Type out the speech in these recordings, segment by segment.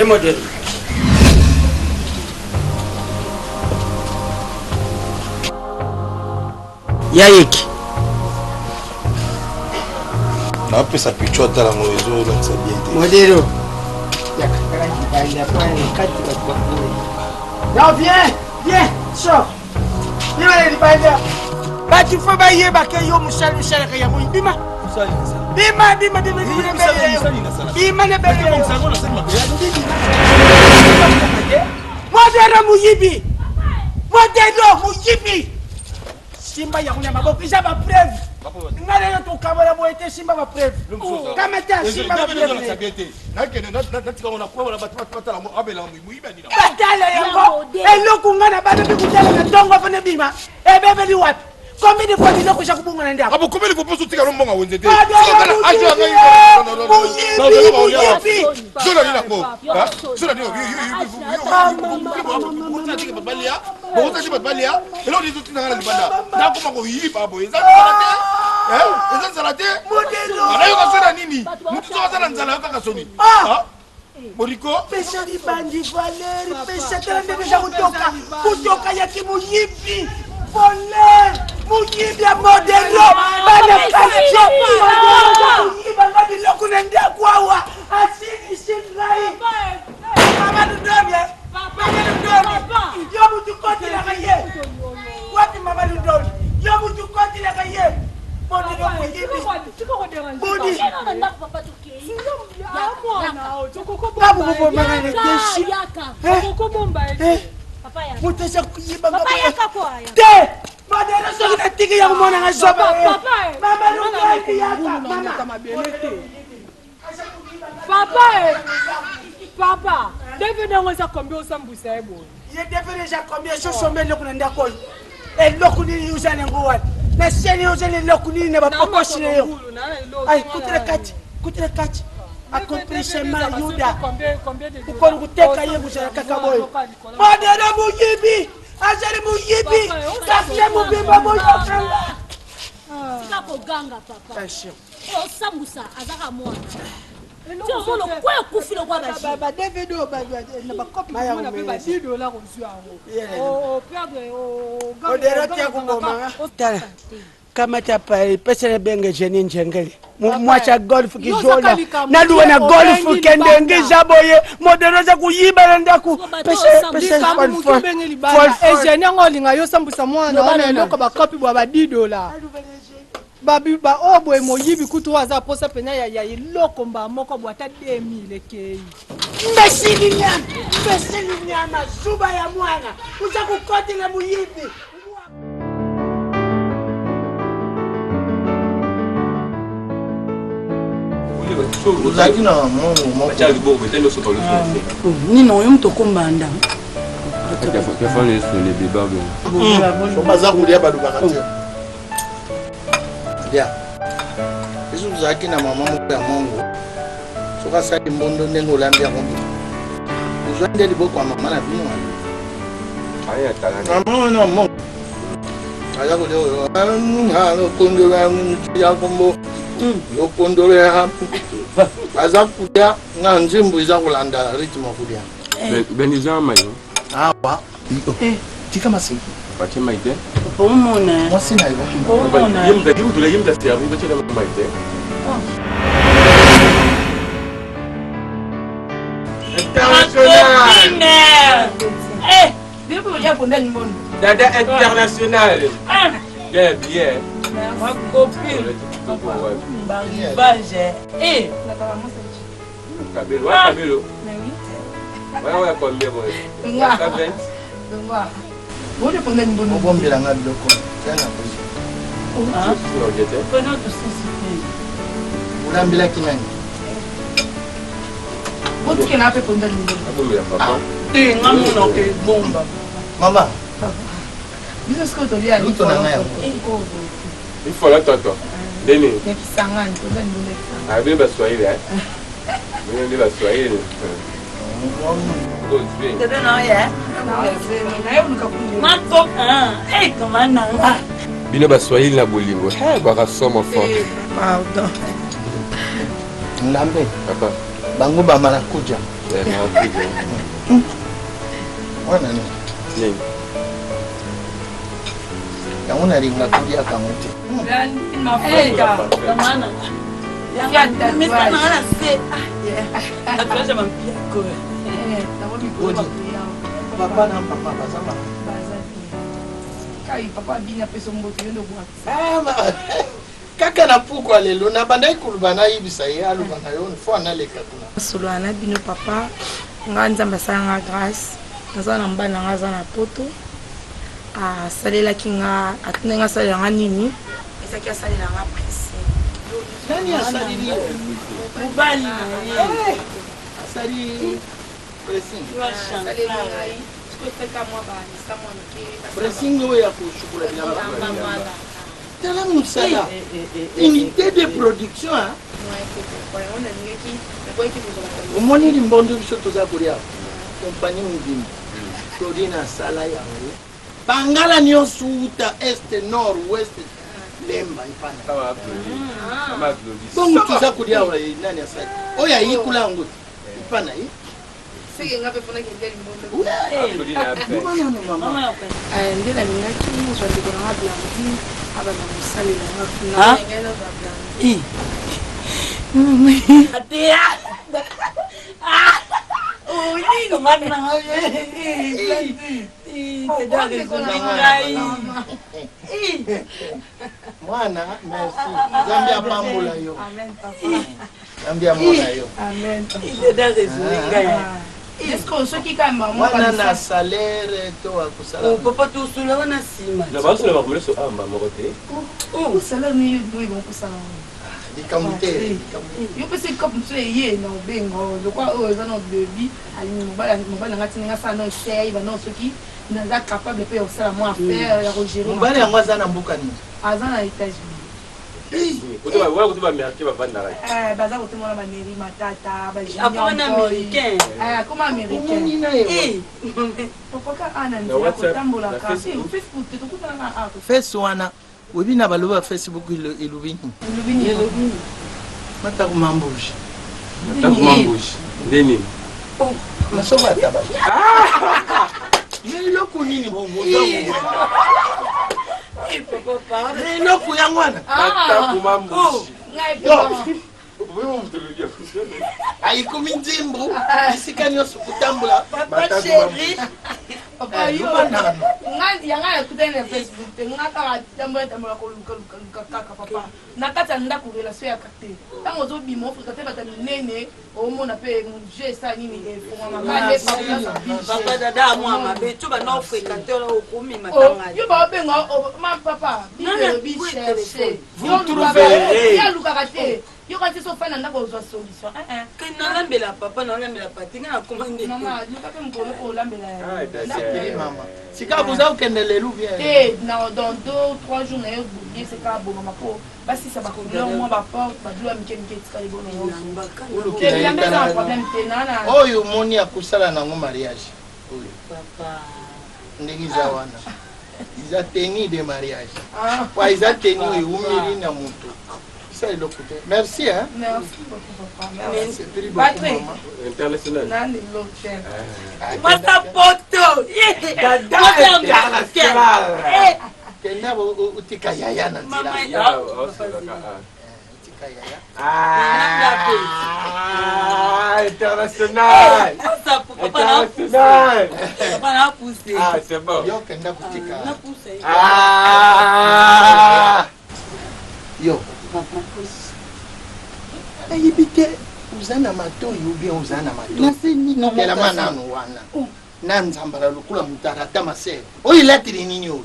Et modèle. Yaïk. Non, puis ça pichote à la mauvaise eau, donc c'est bien. Modèle. Non, viens, sors. Viens, allez, bah, tu faut bailler, bah, que yo, Moussal, Kayamou, Bima. Bima, Modèle, Mouyibi. Simba ya kuna maboko isa ba preuve. Ngale na to kamera bo ete Simba ba preuve. Kama ta Simba ba preuve. Batala yango. Eloko ngana ba be kutala na tongo fa ne bima. E bebe li wat. Combien de fois diloko sha kubunga na ndako. Abo combien de fois poso tika lombonga wenzete. Moriko pesa di bandi Valeri pesa tena ndio kutoka kutoka ya kimuyipi Valeri muyibi ya modelo bana kasho muyiba ngadi lokunenda kwawa asini sinrai mama ndomye yo mutu koti la kaye wapi mama ndomye yo mutu koti la kaye modelo muyibi bodi Papa, devenez ça combien au sambusa est bon. Il devenez ça combien je sommes le kunenda koi. Et lokuni usane ngwa. Na seni usane lokuni ne ba pokoshi yo. Ai kutre kati. Accomplissement Yuda. Ukoni kuteka yeye kuzara kakaboyo. Modelo muyibi. Azali muyibi. Kafye mubimba boyo kanga. Sika koganga papa. Attention. Oh sambusa azaka mwana. Tu solo kwa kufilo kwa bashi. Ba David na ba copie na ba $10 reçu en haut. Perdre au Modelo tia kungoma. Tala. Kama tapa pesa benge jeni njengele. Mwacha golf kijola. Naduwa na golf kende ngiza boye. Modelo za kuyiba ndaku. Pesa kwa benge libana. Ejeni ngolinga yo sambusa mwana wana eloko ba copie bwa ba $10. Babi ba obwe moyibi kutu waza posa penya ya iloko mba moko bwata 2000 kei. Mbesili nyama zuba ya mwana. Uza kukoti na muyibi. Uzakina mungu Nino yo mtoko mbanda. Kafanya yesu ni bibabu. Shomaza kulia bado bakatia. Ya. Yesu uzakina mama ya Mungu. Soka sali mbondo ndengo lambia ngombe. Uzwande liboko kwa mama na vino. Aya tala. Mama na Mungu. Aya kuleo. Halo kondo wangu ya kombo. Yo kondo ya hapo. Azakudia nga nzimbu iza kulanda ritmo kudia. Benizama mayo. Awa. Tika masi. Bache maite. Pomona. Mwasi na hivyo. Pomona. Yemda kitu la yemda servi bache na maite. International. Vipi uja kunda nyumbani? Dada international. Bien, bien. Ma copine. Baje. Kabelo. Wewe kwambia boy. Kavent. Bode kunda nyumbani. Obombela nga biloko. Tena kuzi. Pena tusisi. Ulambila kinani. Bode kena ape kunda nyumbani. Abombela papa. Ngamu na ke bomba. Mama. Bisa skoto lia ni. Luto na ngaya. Il faut la toto. Deni. Nekisangani kunda nyumbani. Ah, bien Swahili eh. Bien Swahili. Good drink. Dede na ya. Na yo nikakuja. Mato. Kama nanga. Bino Swahili na bolingo. Kwa kasoma fort. Pardon. Nlambe. Papa. bango bamarakuja wana ni yango nalinga kolia kango te papa na papa bazama kaka na pukwa lelo na bandai kuluba na yibisa ye aluba na yo fo analeka kuna solo ana bino papa nga nzambe asalanga grâce naza na mbana nga aza na poto asalelaki nga atunanga asalelanga nini ezaki asalelanga presse nani asalili mobali asali pressing pressing oyo ya kushukula bilamba tala musala unité de production omoni limbondo biso toza kolia kompagnie mobimba claudine asala yango bangala nyonso uta este nord ouest lemba ipana bongo toza kolia nani asali oyo ayikula yango ipana ye nde nalingaki mozwa ndeko nanga blandine abana mosalelanga kuna mwana merci nzambe apambola yo nzambe amona yo mwana na salaire to akusala papa tosula wana nsima basula bakomela so amba moko te salaire niyo bokusala likambo te yo mpe se kope mosusu eye na obengo lokwa oyo eza na obebi alingi mobali nanga tinanga asala na osei bana soki naza capable mpe ya kosala mwa affaire ya kogere mobali yango aza na mboka nini aza na États-Unis wala kuti bamerke bavandaka baza kotemona baneri matata apona américain comme américain popoka ana nzela kotambolaka facebook te tokutananga fesi wana webi na baloba Facebook elubini matako mambushi ndeni masoba taba eloko nini bongo eloko ya mwana ayikomi nzimbu esika nyonso kotambola yanga nakutani na facebook te nga kaka tambola koluka kaka papa na kati ya ndako relation yaka te ntango ozobima ofrika te bata minene omona mpe je esa nini papa dada mwa mabe to bana ofréquente ola okomema yo baobenga ma papa bicherche yalukaka te yo kati so fana ndako ozwa solution nalambela papa nalambela pati nga nakomande mama luka mpe mokolo olambela mama sika boza okende lelo bien te dans 2-3 jours naye boye seka bongama mpo basisa bakolia mwa baporte badula mike mike etikali bonoyambe eza na problème te nana oyo omoni akosala nango mariage oyo ndenge eza wana eza tenue de mariage po eza tenue eumeli na moto ça eloko te merci hein merci beaucoup papa merci Patrick international nani l'hôtel mata poto kenda utika yaya na nzela utika yaya international international papa na poussé c'est bon yo kenda kutika na poussé yo ayibi te oza na matoi ubien oza na matoi telama nano wana na nzambala lokola mutara ata masere oyo ilatiri nini oyo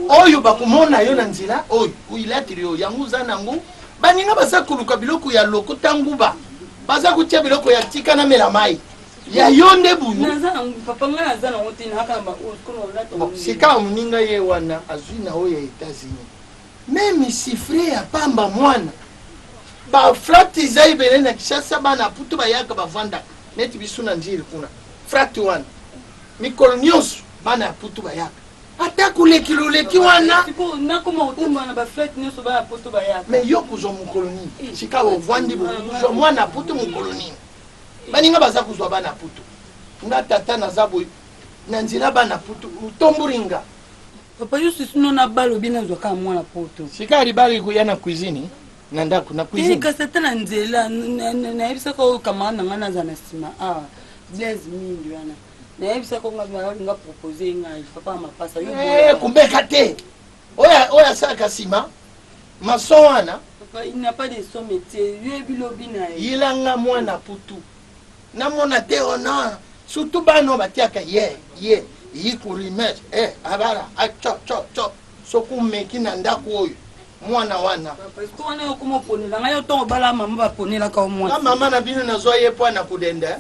oyo bakomona yo na nzela oyo ilatiri oyo yango oza nango baninga baza koluka biloko ya loko tanguba baza kotia biloko ya tika na mela mai ya yo nde buyu sika moninga ye wana azwi na oyo ya États-Unis meme sifre ya pamba mwana bafrate eza ebele na Kinshasa bana putu bayaka bavandaka neti biso na njiri kuna frate wana mikolo nyonso bana ya putu bayaka atako leki wana nakoma kotumba na baflete nyonso baya poto bayaka mais yo kozwa mokolo nini sika ovandi kozwa mwana putu mokolo nini baninga baza kozwa bana putu nga tata naza boye na nzela bana putu utomburinga papa yo sisino na balobi nazwaka mwana poto sika libali kuya na cuisine na ndako na cuisine kasi ata na nzela nayebisaka oyo kamara na nga naza na nsima awa blaise mingi wana nayebisaka nga propose ngai papa mapasa kumbeka te oyo asalaka nsima maso wana papa il n'a pas de son métier yebi lobi na ye yilanga mwana putu namona te honor surtout bano batiaka ye yikurimese abala aco soki umeki na ndako oyo mwana wana wana yokomoponela ngai otongo bala mama baponelaka o mwana na mama na bino nazwa ye po na kudenda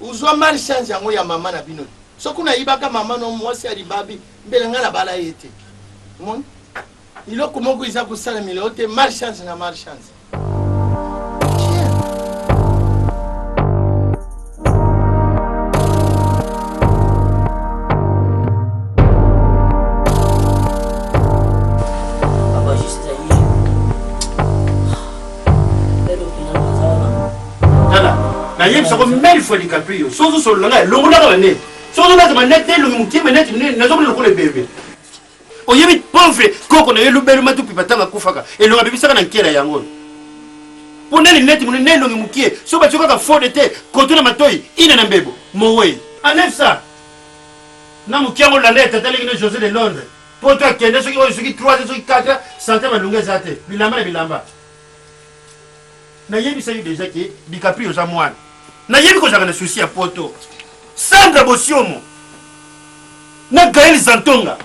uzwa malchance yango ya mama na bino soki unayibaka mama no mwasi ya libabi mbele ngai na bala ye te moni iloko moko eza kosalamela yo te malchance na malchance nayebisa ko mille fois DiCaprio sozo sololanga longolaka banete sozo naka banete elongi mokie banete nazomona lokola ebebe oyebi pauvre koko na ye lubelu matupipa ntango akufaka elongi abebisaka na nkela yango mpo nani neti mone ne elongi mokie so batio kaka fode te koto na matoi ina na mbebo mowei anef sa na mokie yango olanda etataleki na josé de londres mpo to akende soki oyo soki 3 soki 4 sante balunga eza te bilamba na bilamba nayebisa yo deja ke DiCaprio oza mwana nayebi kozala na susi ya poto Sandra Bosiomo na Gaël Zantonga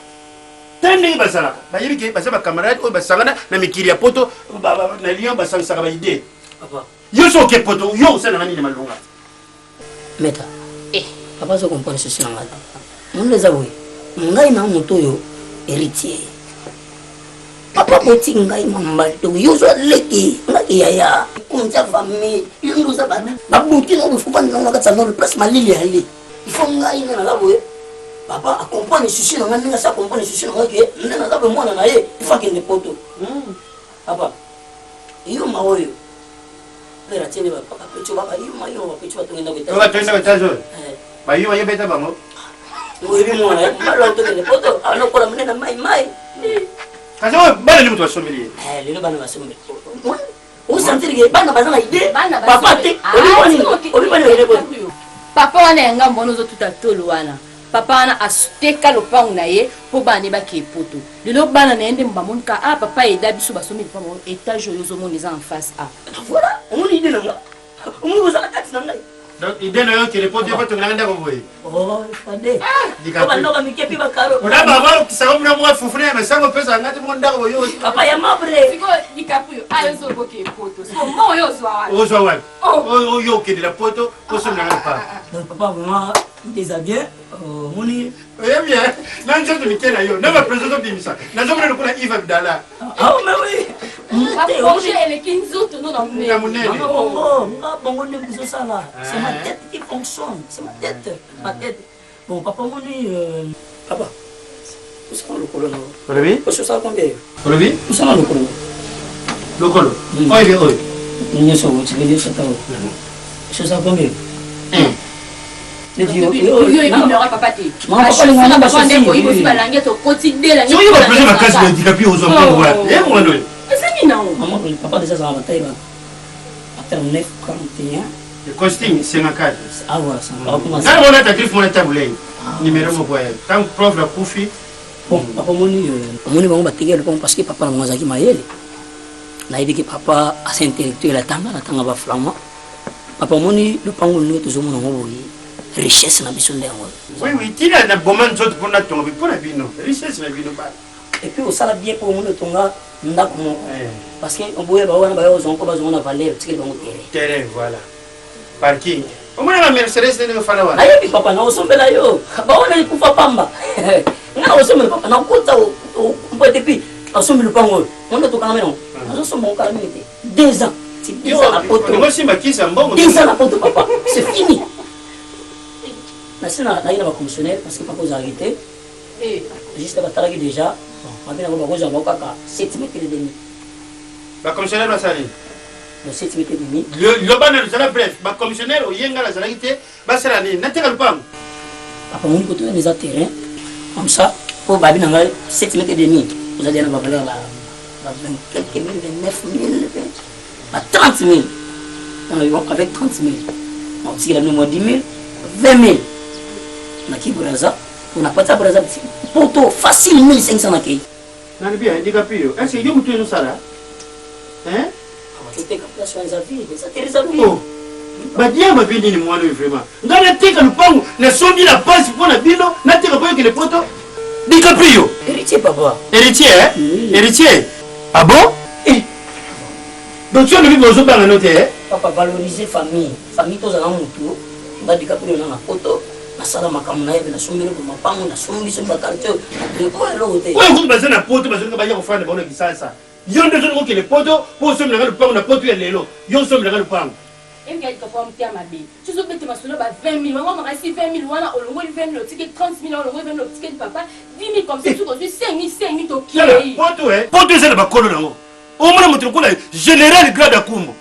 te ndenge bazalaka bayebi ke baza bakamarade oyo basangana na mikili ya poto na lion basangisaka baide yo so oke poto yo osalanga nini malonga meta papa so comprendre ceci na ngai mon les avouer ngai na moto oyo héritier papa moti ngai mambato yozo leki ngai yaya kunja famille yunduza bana babuti no fupa ndanga katsa no place malili ali ifo ngai na lawe papa accompagne sushi na ngai sa accompagne sushi na ngai ndana lawe mwana na ye ifo kende poto papa iyo maoyo lera tene papa pecho baba iyo mayo pecho batongenda kweta batongenda kweta zo bayo yebeta bango wewe mwana malo tongenda poto anokola mnena mai kasi bana ni mutu basomeli lelo bana basomeli usantirike bana bazana ide papa te olibani ile boto papa wana yanga mbono ozotuta tolo wana papa wana asuteka lopango na ye mpo bana ne bake poto lelo bana na ye nde bamonika papa eda biso basomeli mpa bango étage oyo ozomona eza en face voilà omoni ide nanga omoni kozala kati na ngai donc ide na yo kele poto yokotongelanga ndako boye fade obanoka mike pi bakaro ona baba okisaka muna mwa fufuna ya masango pesa ngati mo ndako boye papa ya mabre siko DiCaprio ayozoboke poto so mo oyozwa wana ozwa wana oyo okendela poto osomilanga pa papa vraiment déjà bien moni bien nanzoto mike na yo na bapresident obimisa nazomona lokola Yves Abdallah mais oui approche eleki nzoto no na monene bongo nde bizosala c'est ma tête qui fonctionne c'est ma tête bon papa moni papa usana lokolo no olobi ososala combien olobi usana lokolo oyo nyonso otikeli satawo ososala combien papa déjà ça va taille après 9:41 le costume 54 ah voilà ça va commencer ça on a ta griffe mon table numéro mo boye tant prof la kufi bon papa moni bango bategela bon parce que papa na mwazaki mayele na yebiki papa assez intellectuel atanga ba flamand papa moni le pango no tozomona ngo boye richesse na biso ndengo oui tina na boman nzoto pona tonga pona bino richesse na bino ba et puis au sala bien pour mon tonga ndako moko parce que on boye ba wana ba yo zonko ba zona valeur tikeli bango terrain voilà parking au moins la Mercedes ne fala wana ayebi papa na osombela yo ba wana ikufa pamba nga osombela papa na kota o depuis osombela pango on to kana meno azosomba kala minute 2 ans c'est 2 ans la poto moi si makisa mbongo 2 ans la poto papa c'est fini na ina ba commissionnaire parce que papa vous arrêté Juste batalaki déjà. Mabina ko bakoza bakaka 7 mètres et demi. Ba commissionnaire basali. Le 7 mètres et demi. Le banner de la bref, ba commissionnaire o yenga la salagité, ba sera ni nateka le pam. Papa mon côté les terrain comme ça pour babina 7 mètres et demi. Vous allez avoir valeur là. Quelques mille, 29 000, 30 000. Avec 30 000. On tire le numéro 10 000, 20 000. On a qui braza. On n'a pas de braza. Poto facile 1500 à qui. Non, bien, dis capio. Est-ce que vous avez tout ça là? Hein? C'était comme ça sur les avis. Ça t'est les avis. Oh. Bah, dis ma vie, dis-moi vraiment. Dans la tête, le pang, le son de la passe pour la bino, n'a pas que les potos. Dis capio. Héritier, papa. Héritier, hein? Héritier. Ah bon? Donc tu as vu vos autres dans la note, hein? Papa, valoriser famille. Famille, tous à mon on va décaper dans la photo. La salle ma caméra, la sommée pour ma femme, la sommée sur ma carte. Oui, vous avez un poteau, parce que vous avez un frère de bonne qui ça. Ils ont besoin que les poteaux, pour se mettre le pain, on a poteau et les lots. Ils ont se mettre le pain. Et puis, il faut me dire, ma bille. Tu sais, tu m'as sonné 20 000. Maman m'a reçu 20 000. On a le 20 000, le ticket 30 000, on a le ticket de papa. 10 000 comme ça, tu as 5 000 au kilo. Poteau, hein? Poteau, c'est le bacolo là-haut. Au moins, mon truc, général grade à Kumbo.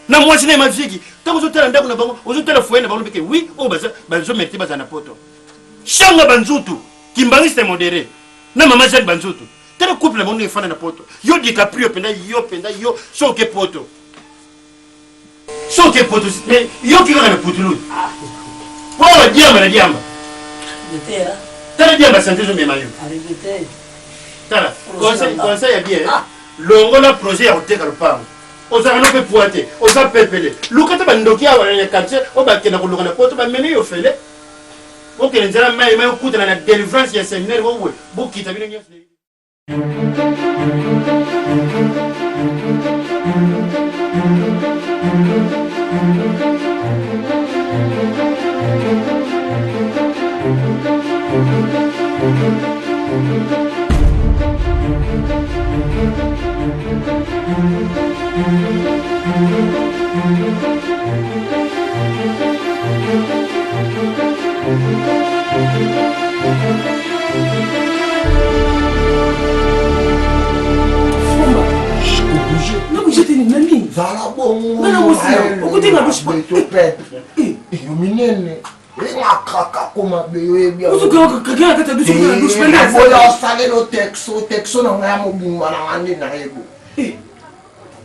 Na moi, je n'ai ma fille. Tant que vous êtes là, vous êtes là, vous êtes là, oui, oh, je mets pas dans poto. Changa Banzutu, qui m'bariste modéré. Na maman, j'ai Banzutu. Tel couple, mon enfant na poto. Yo di caprio, penda, yo, so que poto. So que poto, mais yo qui va le poto. Oh, diamba, la diamba. T'as la diamba, santé, je m'ai maillot. T'as conseil à bien. Longo la projet à ôter le pain. On s'en a fait pointer, on s'en fait peler. Lucas Bandoki a un quartier, on va qu'il y a un pote, on va mener au fait. Ok, les gens m'ont écouté dans la délivrance, il y a un séminaire, vous qui t'avez une. Não, já tem ninguém. Fala bom. Não, você. O que tem na busca? Eu menino. Ela caca como a bebê. Você quer que te busque na busca? Não, vou lá sair no texto não é mo bimba na ande na ego.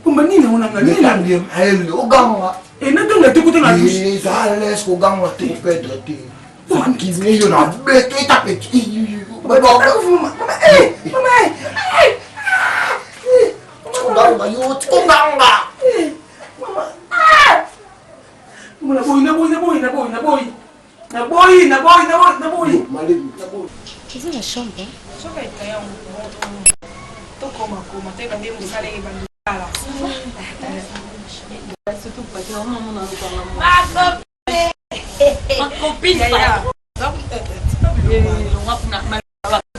Como menina uma menina. Não tem aí o gama. E não tem que ter na busca. Sales com gama tu pedra ti. Que veio na beque tá peti. Mamãe. Ganga, eu te ganga. Na boy. Ils ont la chambre.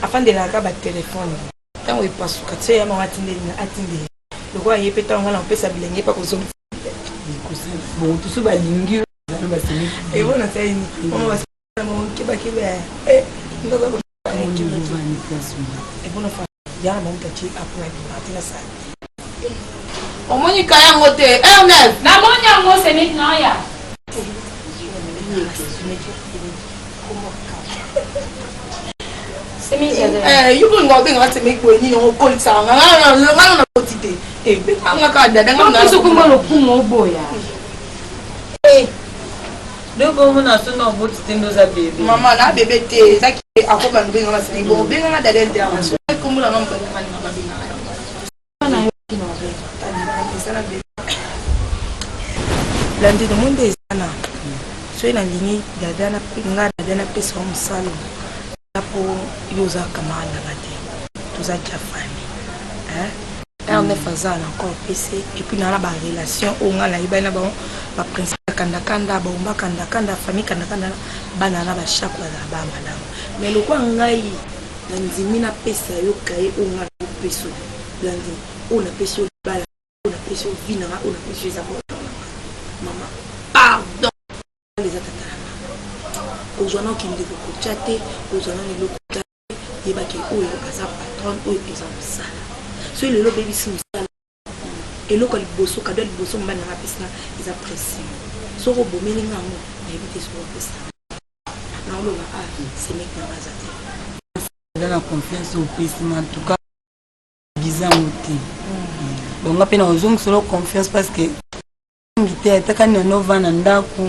afandelaka batelefone ntango epasuka tie ya mama atindeli lokola ye mpe ntango wana opesa bilenge pa kozongi tusu balingi ebona taini kebakebe ebona fa yana mamutaci apunatina sa omoni ka yango te ernest namoni yango c'est maintenant ya yuko ngobengaka temekweni yango kolisaka ngana na koti te ebengaka dadasokomba lokumu oboya dokomona sona oboti te ndoza bebe mama na bebe te ezaki akobanda obengaka sene bo obengaka dada intervention ekombulanga landi no monde ezana soki nalingi dada nga dada napesa wa mosala po yo oza kamarade te toza dia famille ernef aza na encore pese epuis na barelation oyo nga nayebani na bango baprincipe kandakanda baomba kandakanda famille kandakanda bana na bashako bazala bamalamu mais lokwa ngai nandimi napesa yo kaye oyo nga naopesa landi oyo napesi yo libala oyo napesi yo vi nanga oyo napesi yo eza mama pardon eza tatalama ozwana okende kokotya te ozwana leloko yebaki oyo aza patron oyo eza mosala soki lelo obebisi mosala eloko liboso kado ya liboso mobali nanga apesina eza pression soki obomelinga yango nayebi te soki opesa naoloba semek nanga aza te eza na confiance opesima en tout cas gizango te bonga mpe na ozongisolo confiance parce que mingi te atakani na nova na ndako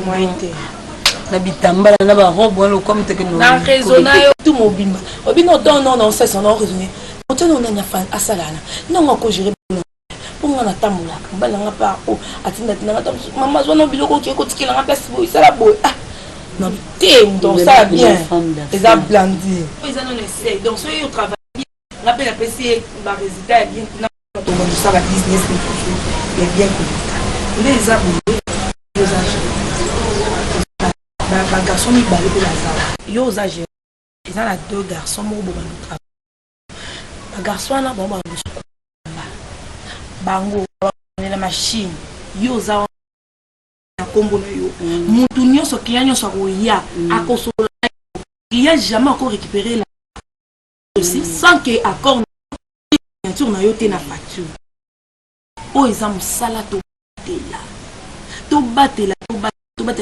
na bitambala na barobe wana lokwa muteke na raisonna yo tu mobimba obino oton non non ça on raisonner oton on anya fan asalana non on ko gérer pour nga na tamula mbala nga pa o atinda tinanga tam mama zona biloko ki ko tikela nga place boy sala boy non te donc ça bien eza blandi eza non essaye donc so yo travail nga pe la PC ba résultat bien na to mo ça va business et bien que les amis les agents ba garçon mi balé pour la sala yo aux agents ils ont la deux garçons mo bo ba ba garçon na bon ba bango la machine yo za na kombo na yo mutu nyonso kia nyonso koya akosola kia jamais encore récupérer la aussi sans que accord facture na yo te na facture o eza mosala to batela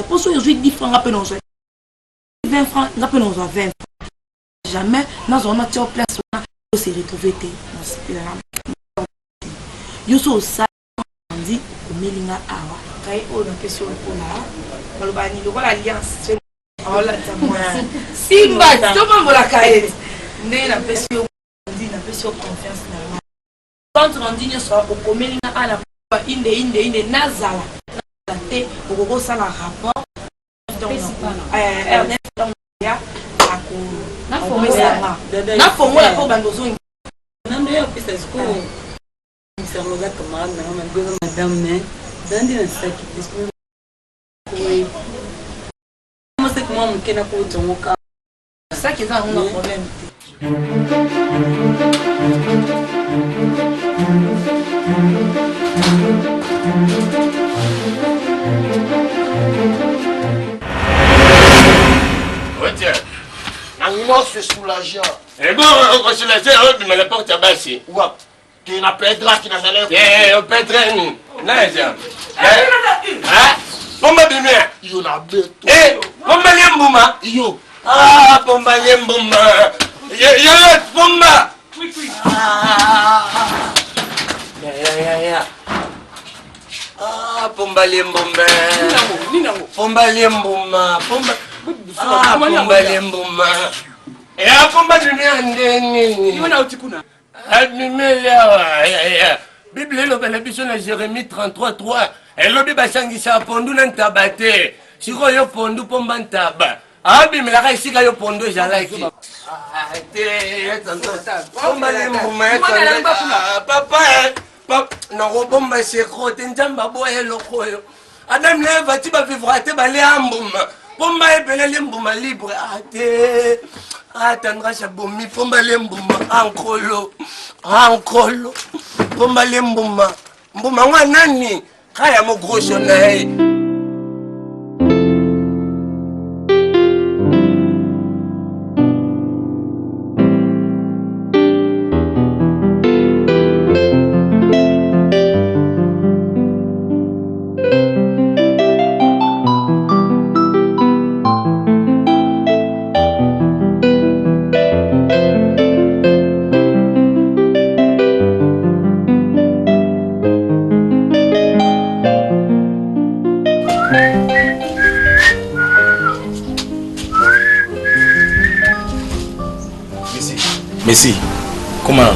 pour so yo 10 francs ngape non 20 francs ngape non 20 francs jamais dans on a tia place on se retrouver te yo so sa ndi komelinga awa kai o na question na balobani lokola alliance ola tamwa simba to mambola kai ne na question ndi na question confiance na quand on dit so komelinga ala inde nazala te okoko sala rapport Ernest ya ako na fongola ko bandozo na ndio pesa siku msaloga kama na mama madame dandi na saki dispo oui moi c'est comment on kena ko tongoka ça qui est un problème Anglo se soulager. Et bon, on se soulager, mais la porte est baissée. Ouais. Tu n'as pas de drap qui n'a pas l'air. Eh, on peut traîner. Naïs. Hein? Pomba bimé. Yo na beto. Eh, pomba liembouma. Yo. Ah, pomba liembouma. Yo, pomba. Ya. Ah, pomba liembouma. Pomba liembouma. Pomba. Ah, pomba liembouma. Et à pomba bimé Yona utikuna. Bible lobela biso na Jérémie 33:3. Elobi basangisa pondu na ntabate. Siko yo pondu pomba ntaba. Abi melaka isika yo pondu ezalaki. Pomba limbuma papa na robomba sekrote nzamba boye lokoyo. Adam leva tiba vivra te bale ambuma. Pomba ebele limbuma libre ate. Atandra chabomi pomba limbuma ankolo. Pomba limbuma. Mbuma ngwa nani? Kaya mo grosso nae. Messi, comment?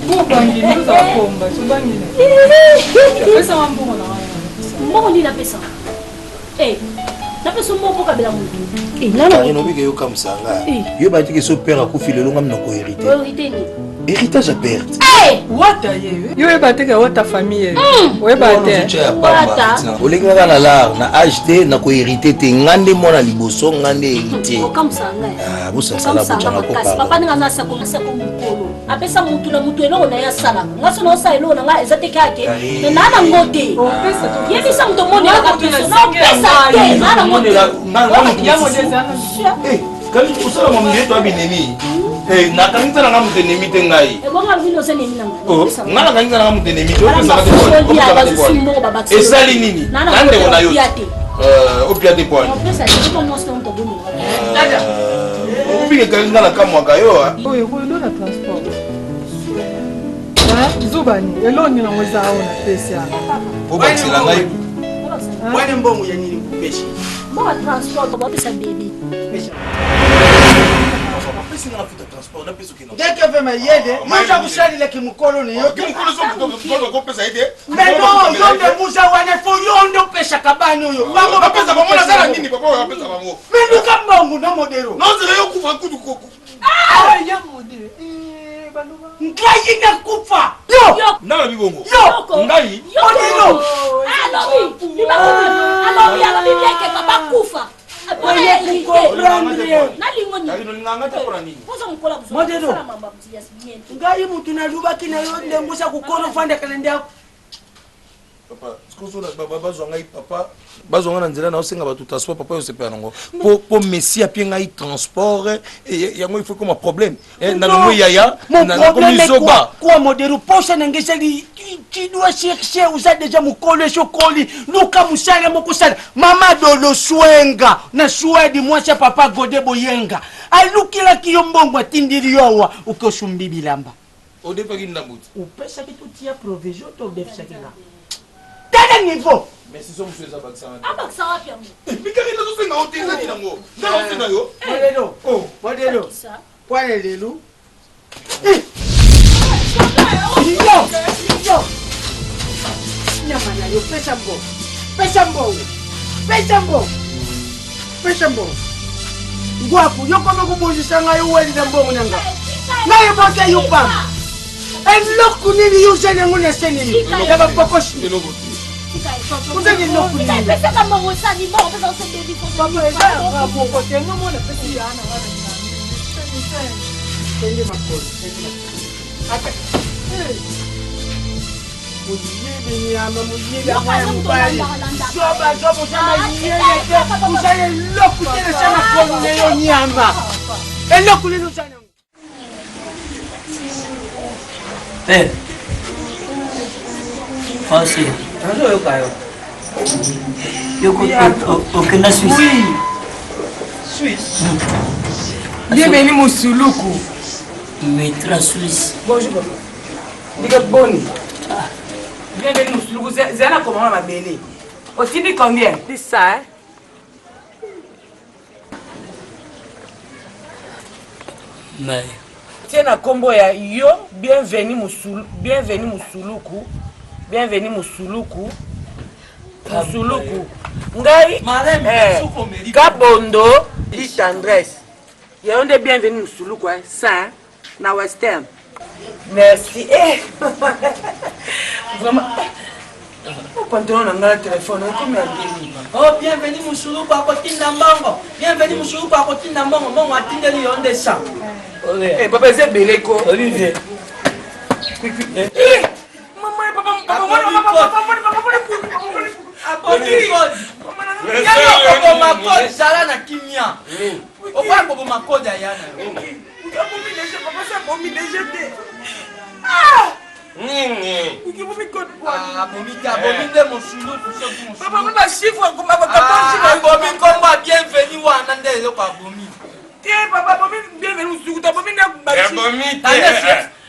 Bukan gini, itu tak pomba, coba gini. Bisa mampu mana? mbongo nini napesa napesa mbongo kabela mutu inobi yo comme ça nga yo ba tiki so père akufi lelo ngam na ko hériter héritage à perte wata yo yeba te ke wata famille oyeba te olingi nga na lar na âge te na ko hériter te ngande mona liboso ngande héritier bosansala botyanga papa ninga nasako mokolo apesa mutu na mutu eloko na ye asalaka ngaso na osala eloko na nga eza te kake na nango te yebisa mutu omonelaka biso na opesa te na nango te osala mamundeto abinemi nakangisa nanga moto enemi te ngai nga nakangisa nanga moto enemi te esali nini nandeko na yo opia te pwani obike kalinga na kamwaka yo oyo na transport zubani eloni nango eza awo na pesi ya obakisela ngai wane mbongo ya nini kupeshi mbongo transport babisa bebi Dès que veut me aider, moi je vous salue les qui me collent. Mais non, je vous ai faut yon de pêche à cabane. Mais nous comme non modéro. Non, c'est le coup de coco. Ah, il y a modéré. Ngai na kufa. Yo. Na bibongo. Yo. Ngai. Modéro. Alors, il y a bien que papa kufa. Modero ngai mutu nalubaki na yo ndengusa kukona ufanda kalende yako papa bazonga na nzela na osenga bato transport papa yo sepela nango po messi apie ngai transport yango il faut comme un problème na nango yaya na comme isoba quoi modero posa nengesa tu dois chercher usa déjà mukolo chokoli luka musala mokusala mama dolo swenga na swedi mwasha papa gode boyenga alukila kiyombongo atindiri yowa ukosumbi bilamba odepa kindamuti upesa kitu tia provision to defisa kinga quel niveau? Mais si sommes chez Abaxan. Abaxan wapi yango? Bikari na zo na hoteza ni nango. Na hoteza yo. Modelo. Oh, modelo. Kwa lelo. Yo. Nyama na yo pesa mbo. Pesa mbo. Pesa mbo. Pesa mbo. Ngwaku yo koma kubuzisa ngayo weli na mbongo nyanga. Nayo bote yo pam. Eloko nini yo jene ngone senini. Yaba pokoshi. Vous avez une autre idée. Mais c'est comme on s'anime, on peut s'en sortir du fond. Papa, il y a un bon côté. Moi, on a fait ça. C'est ma cause. Okenda Suisse. Oui. Suisse. Bienvenue Moussoulou. Maître Suisse. Bonjour papa. Diga boni. Bienvenue Moussoulou. Zana comment ma belle. Aussi dit combien? C'est ça hein. Mais tiens na combo ya yo bienvenue Moussoulou. Bienvenue Moussoulou. Bienvenue Moussoulou. Moussoulou. Ngai Kabondo di Chandresse. Y'a un des bienvenus Moussoulou quoi, ça na Western. Merci. Vraiment. Quand on a un téléphone, on comme oh bienvenue Moussoulou par côté Nambango. Bienvenue Moussoulou par côté Nambango. Mon atteindre le on descend. Eh papa c'est beleko. Olivier.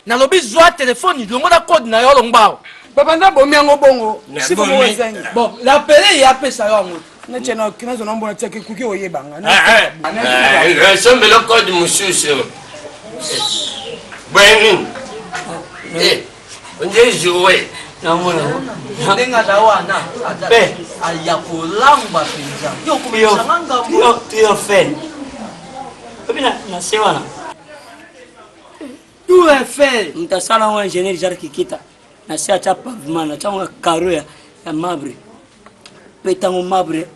na lobi zwa téléphone longo na code na yo longbao papa nda bomi yango bongo sifu mo wezengi bon la pele ya pesa yango na chena kinazo na mbona tsake kuki oyebanga na sombe le code mususu bweni on dit jouer na mona ndenga dawana aya kolamba penza yo kumesanga ngambo tu fait obina na sewana tout est fait mtasala wa engineer jar kikita na sia cha pavement na changa karo ya mabre petango mabre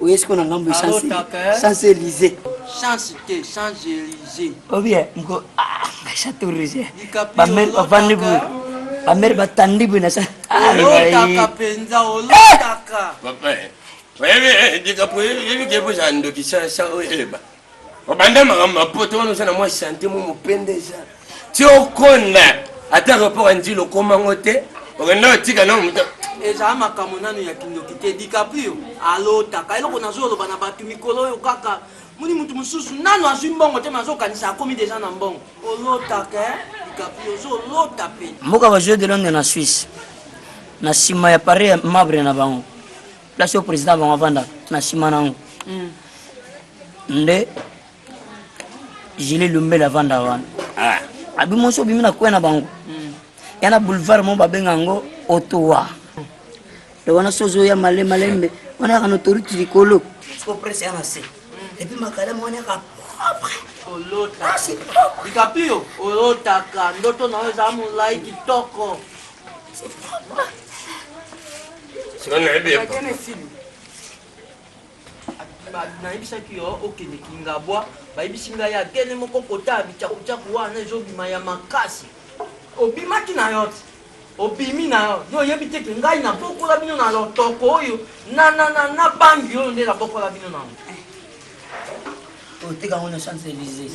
oyesko na ngambo chance Élysée chance te chance Élysée obia mko chatourize ba mer bavandi bu ba mer batandi bu na sa olotaka penza olotaka papa wewe dikapo yebi kepo jando kisasa oeba obanda magamba poto ono sana mwa santé mo mopendeza ti okonda ata rapport ndilo komango te okenda otika na muta eza makambo nano ya kindoki te DiCaprio alotaka eloko nazoloba na bato mikolo oyo kaka muni mutu mosusu nano azwi mbongo te mazokanisa akomi deja na mbongo olotaka DiCaprio ozolota pe mboka ba jeu de Londres na Suisse na sima ya pare mabre na bango place au président bango avanda na sima nango nde Gilles Lumbe la vanda wana abi monso bimi na kwena bango yana boulevard mo babenga ngo Ottawa le wana sozo ya malembe wana kana autorité likolo so presse yana se et puis makala mo wana ka olota DiCaprio olotaka ndoto na weza mulai kitoko sona ebe nayebisaki yo okende kingabwa bayebisi ngai akende moko kota bicakucaku wana ezobima ya makasi obimaki na yo te obimi na yo yo oyebi teke ngai nabokola bino na lotoko oyo na bangi oyo nde nabokola bino nango oteka ngo na Champs Élysées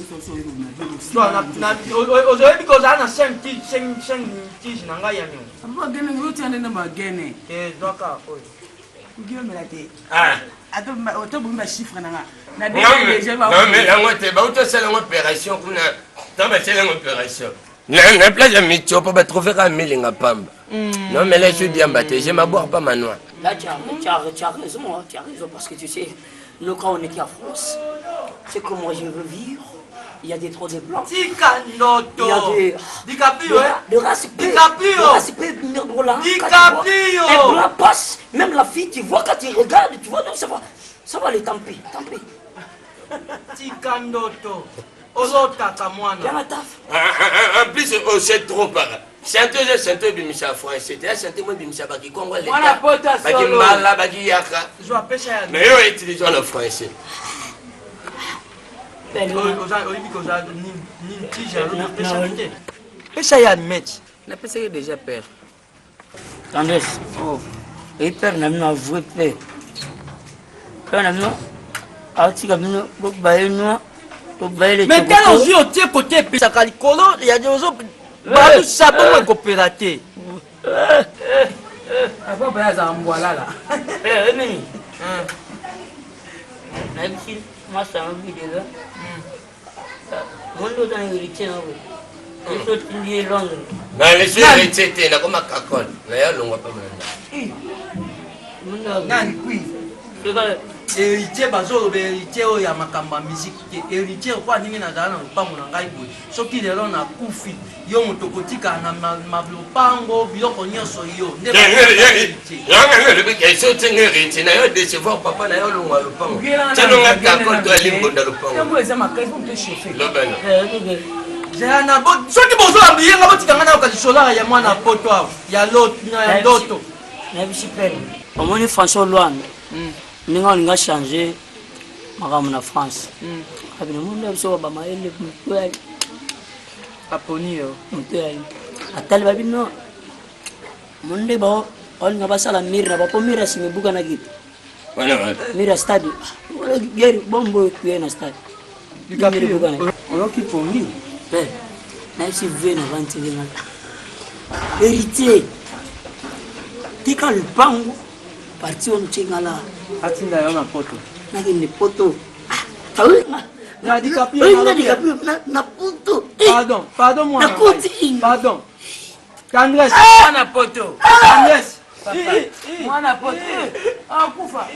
ozoyebi kozala na 5 tige na ngai ya nio bagene ngotiane na bagene zwaka oyo ukiomela te ah otobumba chiffre nanga na non mais la moitié ba utosala une opération kuna tamba tela une opération na place ya mitio pa ba trouver ka milinga pamba non mais là je dis ambaté je ma boire pas ma noix là tu as raison parce que tu sais nous quand on est en France c'est comme moi je veux vivre il y a des trop de blancs tika noto il y a des DiCaprio de race DiCaprio les blancs passent même la fille tu vois quand tu regardes tu vois donc ça va les tamper tika noto olotaka mwana en plus c'est trop par Santo bimisa français te santé mo bimisa ba ki Congo le ba ki mala ba ki yaka je appelle ça mais yo utilise le français pesa ya admettre na pesa que déjà père Andrés et père na mino avoué père na mino atika mino bobaye no bobaye mais quand on dit au tie côté pesa kalikolo il y a des autres balu sabon ko coopératé abo baya za mbwalala nini na bisi masa mbidela mondo dans héritier na we eso tindie Londres na les héritier te na koma kakol na ya longwa pa manda mondo nani kui héritier bazoloba héritier oyo ya makambo ya miziki te héritier kwa ndenge nazala na lopango na ngai boye soki lelo nakufi yo moto kotika na lopango biloko nyonso yo héritier na yo décevoir papa na yo longwa lopango telonga kakol to alimbonda lopango eza makasi po mpe chauffe lobeno soki bozolamba yenga botikanga na okasi solara ya mwana poto awa ya ndoto na bisi pere omoni François Hollande ndenge alinga changer makambo na France abina mondo biso bamayele mutu aponi yo mutu atali babino monde ba olinga basala mire na bapo mire simibuka na kitu mire stade geri bombo kuye na stade DiCaprio oyoki pongi na isi ve na vanti venga héritier tika lupango parti on chingala atinda yo na poto nakende poto na DiCaprio na poto pardon moi pardon Andrés mwana poto Andrés mwana poto akufa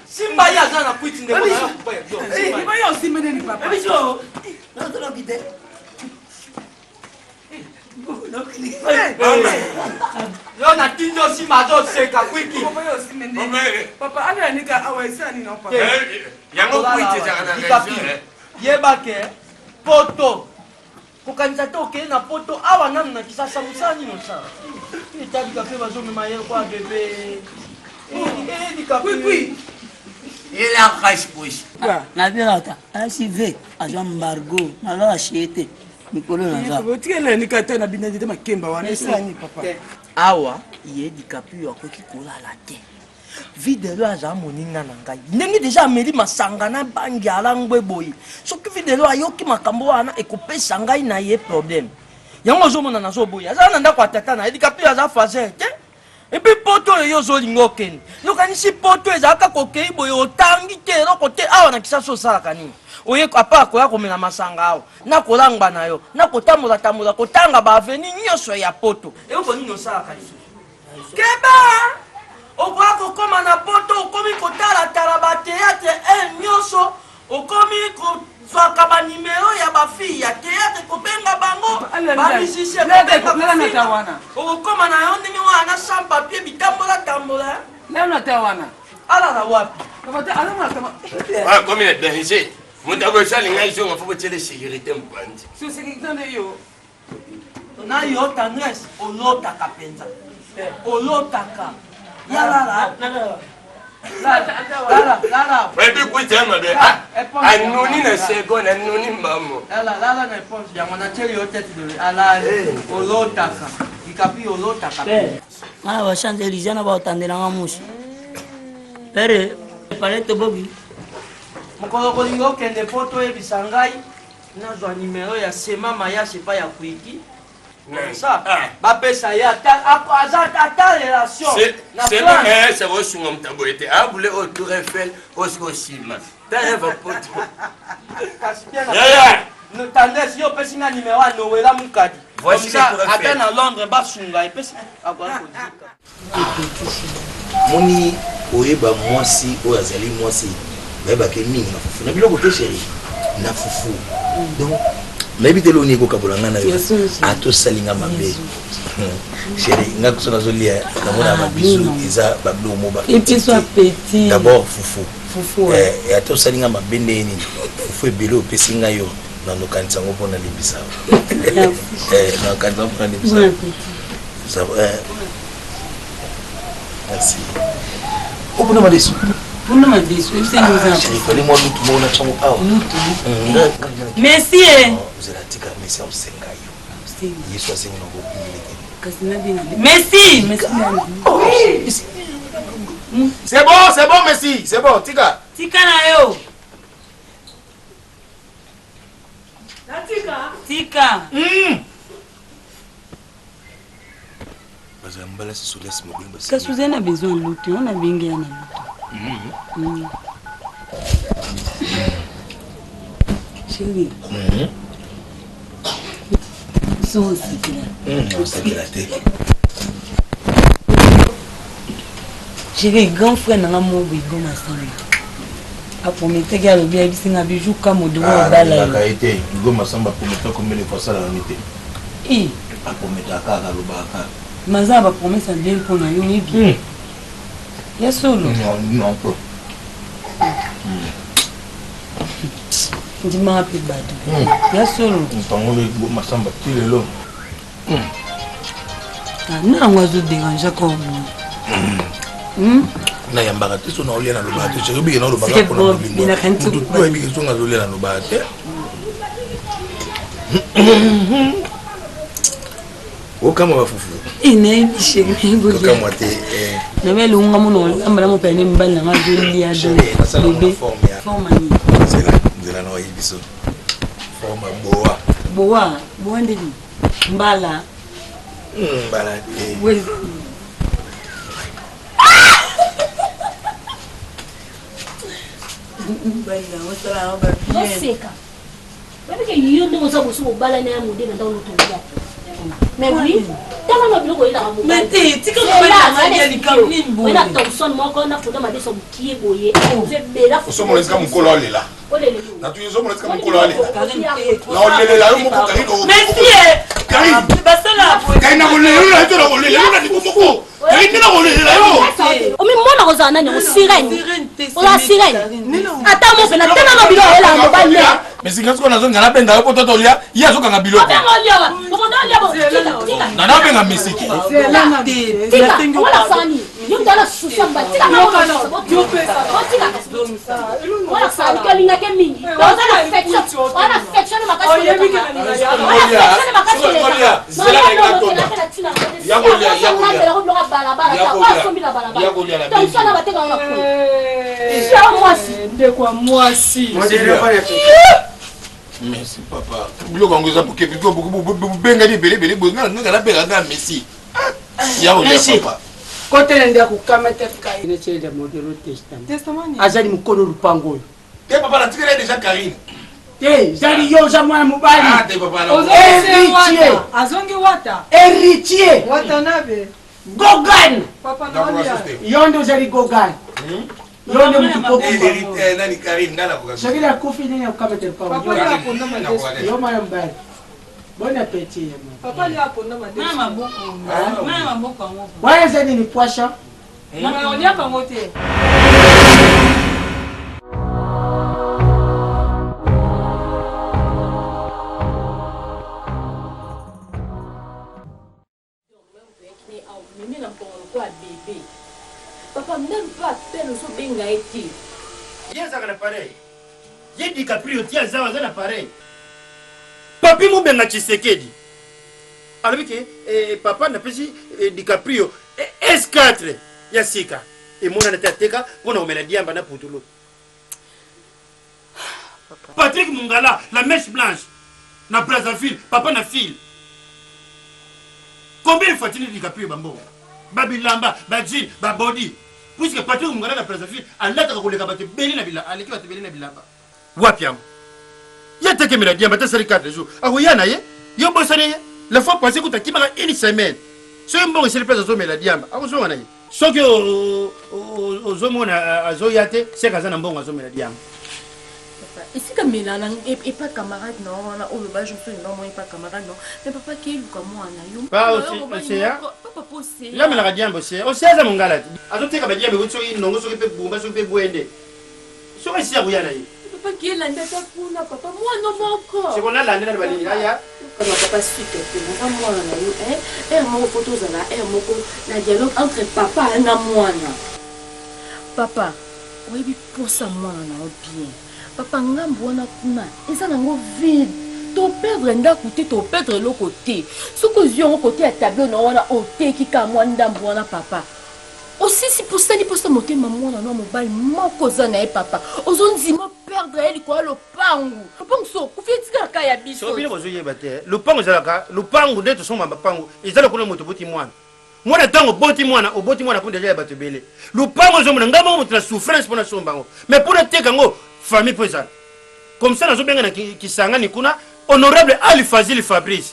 simba ya zana kwiti ndeko na kupa yo simba yo simene ni papa biso na tolo kite Yo na tindo si mazo seka kwiki. Papa, ala nika awesani no papa. Yango kwiti jana. Yebake poto. Kukanza toke na poto awa namna kisasa musani no sa. Itabi kafe bazo mema yeye kwa bebe. Kwiki. Il a cache push. Na birata, asive azambargo, na la chete. Mikolo na za. Botikela nika tena binadite makemba wana esani papa. Awa yedi kapi yo koki kolala te. Videlo aza moninga na ngai. Ndenge deja ameli masanga na bangi alangwe boyi. Soki videlo ayoki makambo wana ekopesa ngai na ye problème. Yango zomona na zo boyi. Aza na ndako atata na yedi kapi aza fazer te. Et puis poto yo zo lingoken. Lokani si poto ezaka kokei boyi otangi te lokote awa na kisaso sala kanini. Oye apa ko ya komela masanga awo na kolangba na yo na kotamula tamula kotanga ba aveni nyoso ya poto e ko nino sala kaliso keba okwa koma na poto okomi kotala tala ba théâtre nyoso okomi ko faka ba numero ya ba fille ya théâtre ko benga bango ba musicien ko benga wana okoma na yo ndingi wana sans papier bitambola tambola leo na tawana ala la wapi papa ala na kama Ah, comme il est danger. Mon tabou ça les gars ils ont faut tirer sécurité mbandi. sio sécurité yo. Na yo tendresse olota kapenza. Olotaka. Yala la. Ouais puis quoi t'aimes bien. Anoni na seconde anoni maman. La na réponse ya mona tell yo tête de ala olotaka. Ikapi olotaka. Mala wa chance Elizana ba otandela ngamushi. Pere, palete bobi. Mokolo kolingo kende poto e bisangai. Nazwa numero ya sema maya sepa ya kuiki. Ça, ba pesa ya ta relation. C'est bon mais c'est vos sungom taboete. Ah voulez au Tour Eiffel au Scochima. T'as va poto. No tendresse yo pesi na numero a Noela Mukadi. Voici ça, attends à Londres ba sunga e pesi agwa ko. Moni oyeba mwasi oyo azali mwasi bayebake mingi na fufu na biloko te chéri na fufu donc nayebi te loni ekokabola nga na yo atosalinga mabe chéri nga kuso nazolia namona babisu eza babiloko moba d'abord fufu atosalinga mabe nde nini fufu ebele opesi nga yo nanokanisa ngo mpona lebisa nanokanisa mpona lebisa merci. Au bout de ma déçu. Pour nous, ma déçu, c'est nous. Il fallait moi l'autre mot, on a changé pas. Merci. Vous êtes la tika, merci au Sengaï. Il est choisi une merci. Merci. C'est bon, merci. C'est bon, tika. Tika na yo. Tika. Parce que vous avez besoin de l'autre, on a bien gagné l'autre. Chérie. Sont aussi là. Chérie, grand frère n'a pas mot de gomme à ça. A promis que le bien ici n'a bijou comme au doigt dans la. La qualité, gomme à samba pour mettre combien de fois ça la nuit. A promis à Kaka le baka. Maza va promettre ça bien pour nous y bien. Ya solo. Non, pro. Dis-moi plus bad. Ya solo. Ntango le gomme à samba tile lo. Na ngwazo dérange comme. Na yambaka te so na olia na loba te chéri bi na loba ka pona bingo tu tu ebi so nga zolia na loba te o kama ba fufu ine chéri bo kama te na vele unga muno ambala mo pene mbala nga zolia do bébé forma ni zela no yibiso forma boa ndeli mbala te Você, cara. Sabe que eu não uso o bala nem a mulher não dá no outro lugar. Mais oui, tá lá no bloco aí da rua. Mais tu que vai lá, ele caminho. Ela tá só no quando na foto mas deixa o que boye. Você bela. O somo lesika mukolo lela. Olele. Na tu somo lesika mukolo lela. Na olele la yo moko karido. Monsieur. Basta kaina kolela to la kolela ni komoko kaina kolela yo omi mona kozana nyango sirene ola sirene ata mo pena tena no bilo ela mo ba le mais singa siko nazo ngala penda yo poto tolia iya zo kanga bilo na na benga mesiki tika wala sani yo ndala susamba tika na yo pesa wala sani kalinga ke mingi wala affection makasi ndekwa mwasi merci papa biloko yango eza poke benga libelebele bonga nanga napenganga messi yaolia papa kotele nde akukametefukainecele modelo testament azali mokolo lupango oyo te papa natikela déjà Karine te zali yo oza mwana mobali azongi wata héritier watanabe Gogan yo nde ozali Gogan yo nde mutu nani Karine nana kwa soki nakufi nini akukamete lupango yo mwana mobali bon appétit papa li aponda madesi mwana maboko yango wana eza nini poisson oliaka yango te Papa, même pas peine au benga été. Yes, ça pareil. J'ai dit Caprio, tiens, ça va pareil. Papi mou benga Tshisekedi. Alors que papa n'a pas dit DiCaprio S4 Yassika. Et mon anateka pour nous mettre diamba na putulo. Patrick Mungala, la mèche blanche. Na Brazzaville, papa na fille. Combien de fois tu DiCaprio bambo? Babilamba, Bajil, Babodi. Puisque Patrick Mungala na Brazzaville, Allah t'a collé kabate beli na bila, aleki bat beli na bilamba. Wapiam. Ya teke mela diamba ta sari 4 jours. Ah oui yana ye? Yo bosane. La fois passée que tu as dit une semaine. Si on a essayé de faire la diamba, on a dit ce que aux hommes à Zoyate, c'est qu'à un bon à la diamba. Ici, comme il n'est pas camarade, non, on le bas, je suis non, pas camarade, non. Mais papa, qui est comme moi, on a pas aussi, papa, possible. Là, mais la diamba, c'est au 16 à mon gars. À tout cas, diamba, vous soyez non, vous soyez boumba, vous soyez bouendé. Sur ici à Rouyana. Papa, qui est la nette pour la papa, moi, non, mon corps. C'est qu'on a la nette de Valéria. Papa, s'il te plaît, moi, un mot photo, un mot, la dialogue entre papa et moi. Papa, oui, pour ça, moi, on a bien. Papa, ngambo na kuna, eza nango vide. To perdre nda côté, to perdre l'autre côté. Ce que zion côté à tableau na wana ote ki ka mwa ndambo na papa. Aussi si pour ça ni pour ça monter maman na no mobile moko za na papa. Ozondi mo perdre elle ko lo pangu. Lo pangu so ku fitika ka ya biso. So bino bozoye bate. Lo pangu zalaka, lo pangu ndeto so mamba pangu. Ezala ko moto boti mwana. Mwana tango boti mwana, oboti mwana pour déjà bato belé. Lo pangu zo mona ngamba mo na souffrance pour na sombango. Mais pour na teka ngo famille poisa. Comme ça nazo benga na kisanga ni kuna honorable Ali Fazil Fabrice.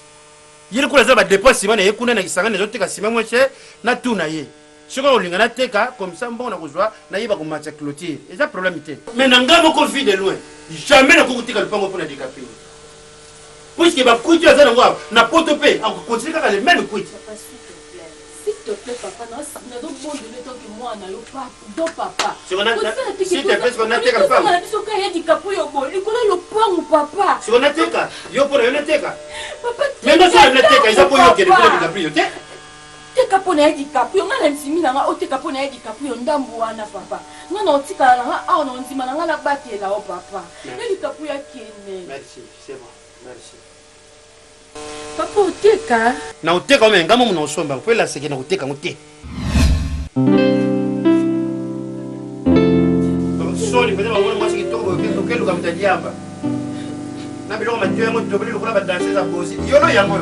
Yiri kula za ba dépense mana yekuna na kisanga nazo teka sima mweche na tuna ye. Siko olinga na teka comme ça mbona kozwa na yiba ko matcha clôture. Eza problème té. Mais nangamo ko vie de loin. Jamais na ko tika le pango pour na DiCaprio. Puisque ba kuiti za na ngwa na potope en continue kaka le même kuiti. S'il te plaît, papa, non, c'est bon de temps que moi, on a le papa, donc papa. Si on a si tu fais ce qu'on a fait comme femme. On a dit qu'il y a des capouilles, il connaît le point ou papa. Si on a fait ça, yo pour le teka. Mais non, c'est le teka, ils ont pour yo que le DiCaprio, tu te capone di caprio, on a l'ensimi là, on te capone di caprio, ndambo wana papa. Non, non, tika là, ah, on dit malanga la bâtie là, oh papa. Le caprio qui est. Merci, c'est bon, merci. Papa uteka na uteka mwe ngamo mna usomba kwela seke na uteka ngote soli pete ba mwana mwasi kitoko ke luka mtajamba na biloko matyo ngo tobeli lokola ba danser za bozi yolo yango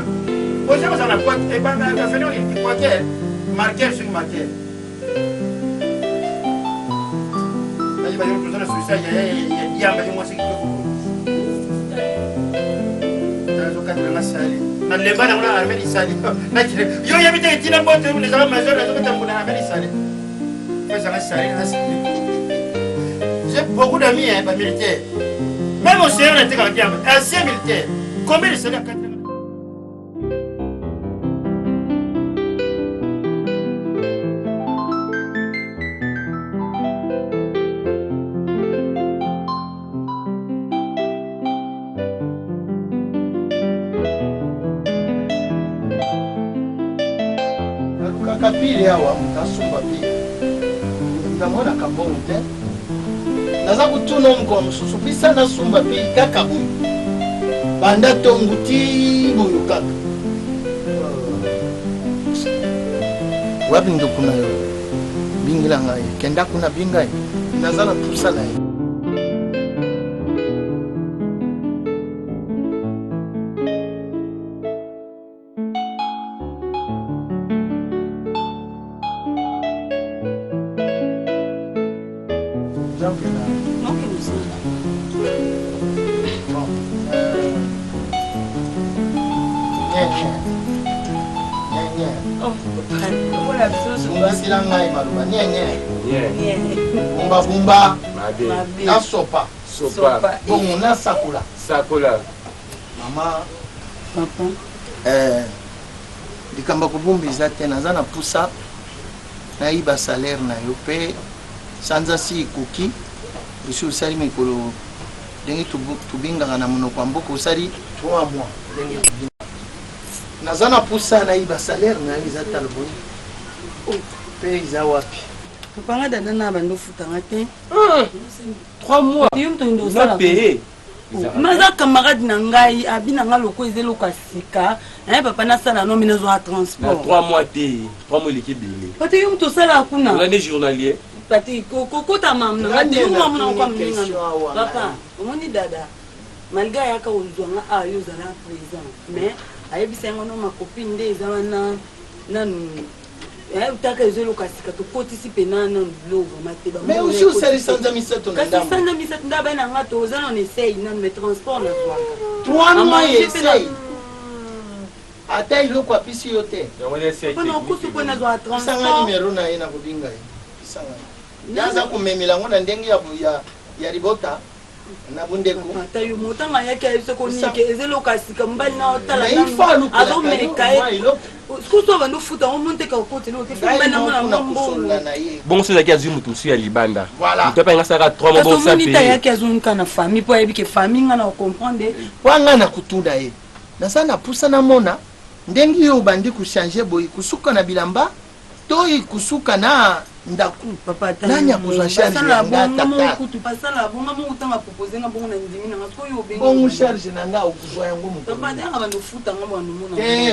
bozi ko sana kwa e banga ka feno ni kwa ke marquer sur marquer ayi ba yo tuzana suicide ya diamba mwasi kitoko tazo katela masali na lemba na mwana armeni sali na kile yo yabite tina bote une zama major na zote mbona armeni sali fais ça sali na sali j'ai beaucoup d'amis hein pas militaires même au CN on était quand même ancien militaire combien de salaire 4 pili awa mutasumba pili ndamona kabongo te naza kutuna omukono mosusu bisa nasumba pili kaka boyo banda tongu ti boyo kaka wapi ndoku na yo bingila ngai kenda kuna bingai naza na pusa na ye ngai maluba nyenye bumba bumba na sopa bongo na sakula mama papa likamba kobumbiza te naza na pusa nayiba salaire na yo mpe sanza si ekoki biso osali mikolo ndenge tobingaka na monoko ya mboka osali 3 mois ndenge naza na pusa nayiba salaire na yo eza talboyi mpe eza wapi papa nga dada na bando futanga te 3 mois yo moto ndo osala paye maza camarade na ngai abi na nga loko eza eloko ya sika papa nasala no mi nazwa transport 3 mois te 3 mois eleki ebele pate yo moto osala kuna olande journalier pate kokota mamu na nga te yo mamuna kwa mningana papa omoni dada malgré ayaka ozwanga a yo ozala présent mais ayebisa yango no makopine nde eza wana nanu utaka ezoyoka sika tokotisi pena na biloko mateba mais aussi osali sanza misato na ndambo sanza misato nda bana nga toza na essaye nanu mais transport na zwaka 3 mois essaye ata iloko apesi yo te mpona okusu mpo nazwa isanga transport nimero na ye na kobinga ye isanga naza komemela yango na ndenge ya libota na bundeko tayo motanga yaki ayebiso konike ezeloka sika mobali na otala azomeka ye kuso bando futa omonteka okotela bongo so ezalaki azwi motu mosusu ya libanda moto ape ngasaka 3 mobomonita yaki azonika na famille mpo ayebi ke famille nga na ocomprendre po anga na kutunda ye naza na pusa namona ndenge yo obandi kuchange boye kusuka na bilamba to kusuka na ndaku nanya kozwa charge na nga tata bongo charge na nga okuzwa yango moto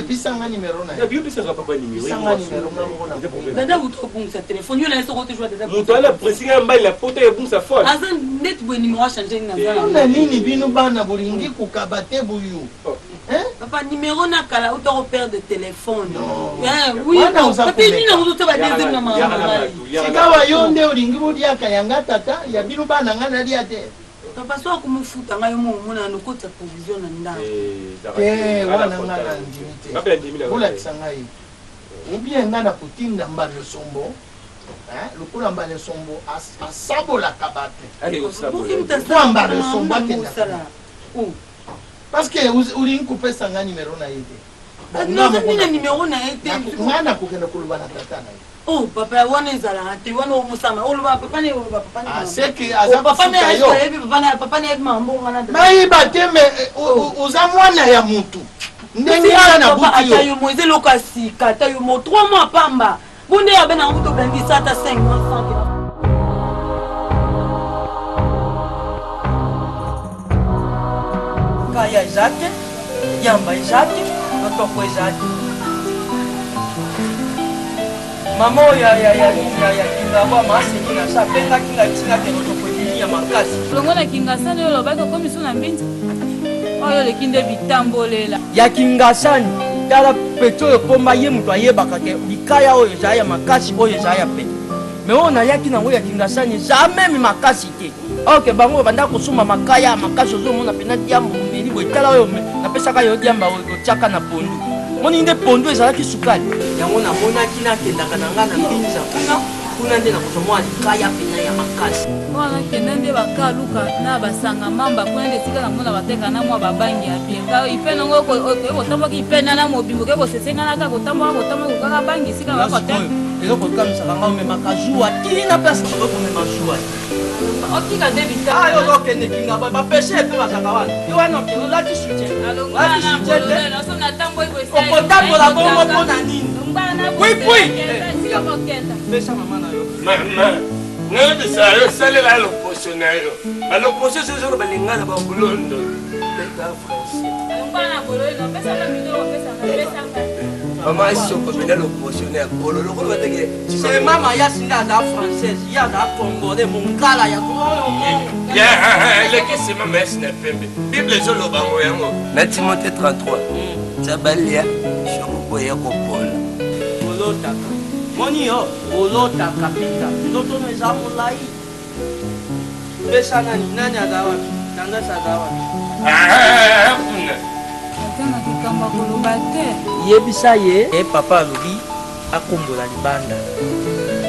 pisanga nimero na moto ala presinga mbali la poto ebungisa fone na nini bino bana bolingi kokaba te buyu papa numéro na kala utoko perdre téléphone sikawa yo nde olingi boliaka yanga tata ya bino bana nga nalia te papa so akumufuta ngai momona nokota provision na ndako wana nga na ndimi te olakisa ngai ubie nga na kotinda mbale sombo lokola mbale sombo asabolaka bato mbale sombo akenda parce que olingi kopesa nga nimero na ye te nazamina nimero na ye te nga nakokenda koloba na tata na ye oh papa wana ezalaka te wana omosama oloba papa ne oloba papa seke aza kofuta yo papa ne yebi mambongo wana nayiba te me oza mwana ya mutu ndenge wana na butu yo yo moise eloko ya sika ata yo mo 3 mois pamba bonde ya bena ngo tobengisa ata 5 mois kaya Jacques yamba Jacques batoko Jacques mama ya kinga ba masi kinga sa penga kinga tinga ke toko ya makasi longo na kinga sana yo lobaka komi so na mbinzi oyo lekinde bitambolela ya kinga sana tala peto ekoma ye mutu ayebaka ke likaya oyo ezala ya makasi oyo ezala ya pe me oyo nayaki nango ya kinga sana jamais mi makasi te oke bango banda kosomba makaya makasi ozomona pena diambo meli boye tala oyo napesaka yo diamba otiaka na pondu moni nde pondu ezalaki sukali yango namonaki nakendaka na nga na mbinza kuna nde nakozomwa likaya pena ya makasi wana kende nde bakaluka na basanga mamba kuna nde esika namona bateka na mwa babangi ya bienga ipe nango okotambwaki ipena na mobimbo ke kosesenganaka kotamboka kaka bangi esika bakate eloko okamisaka nga omemaka zuwa tina place okomema zuwa okika nde bitayo okende kinga bapeshe epe bazaka wana yo wana olati soutien okotambola bongo mpona nini pesa mama na yo mama nabisa yo salela loposo na yo baloposo soso balingana babulondo beta mama soko bena loposo na kolo lokolo bateke c'est mama ya singa za française ya za congolais mongala ya ya leki c'est mama esna pembe bible zolo bango yango na Timothée 33 tabalia shoko ya kopola olotaka moni yo olotaka pita ndoto neza molai pesa nani adawa tangasa adawa kuna tana kikamba koloba te yebisa ye papa alobi akombola libanda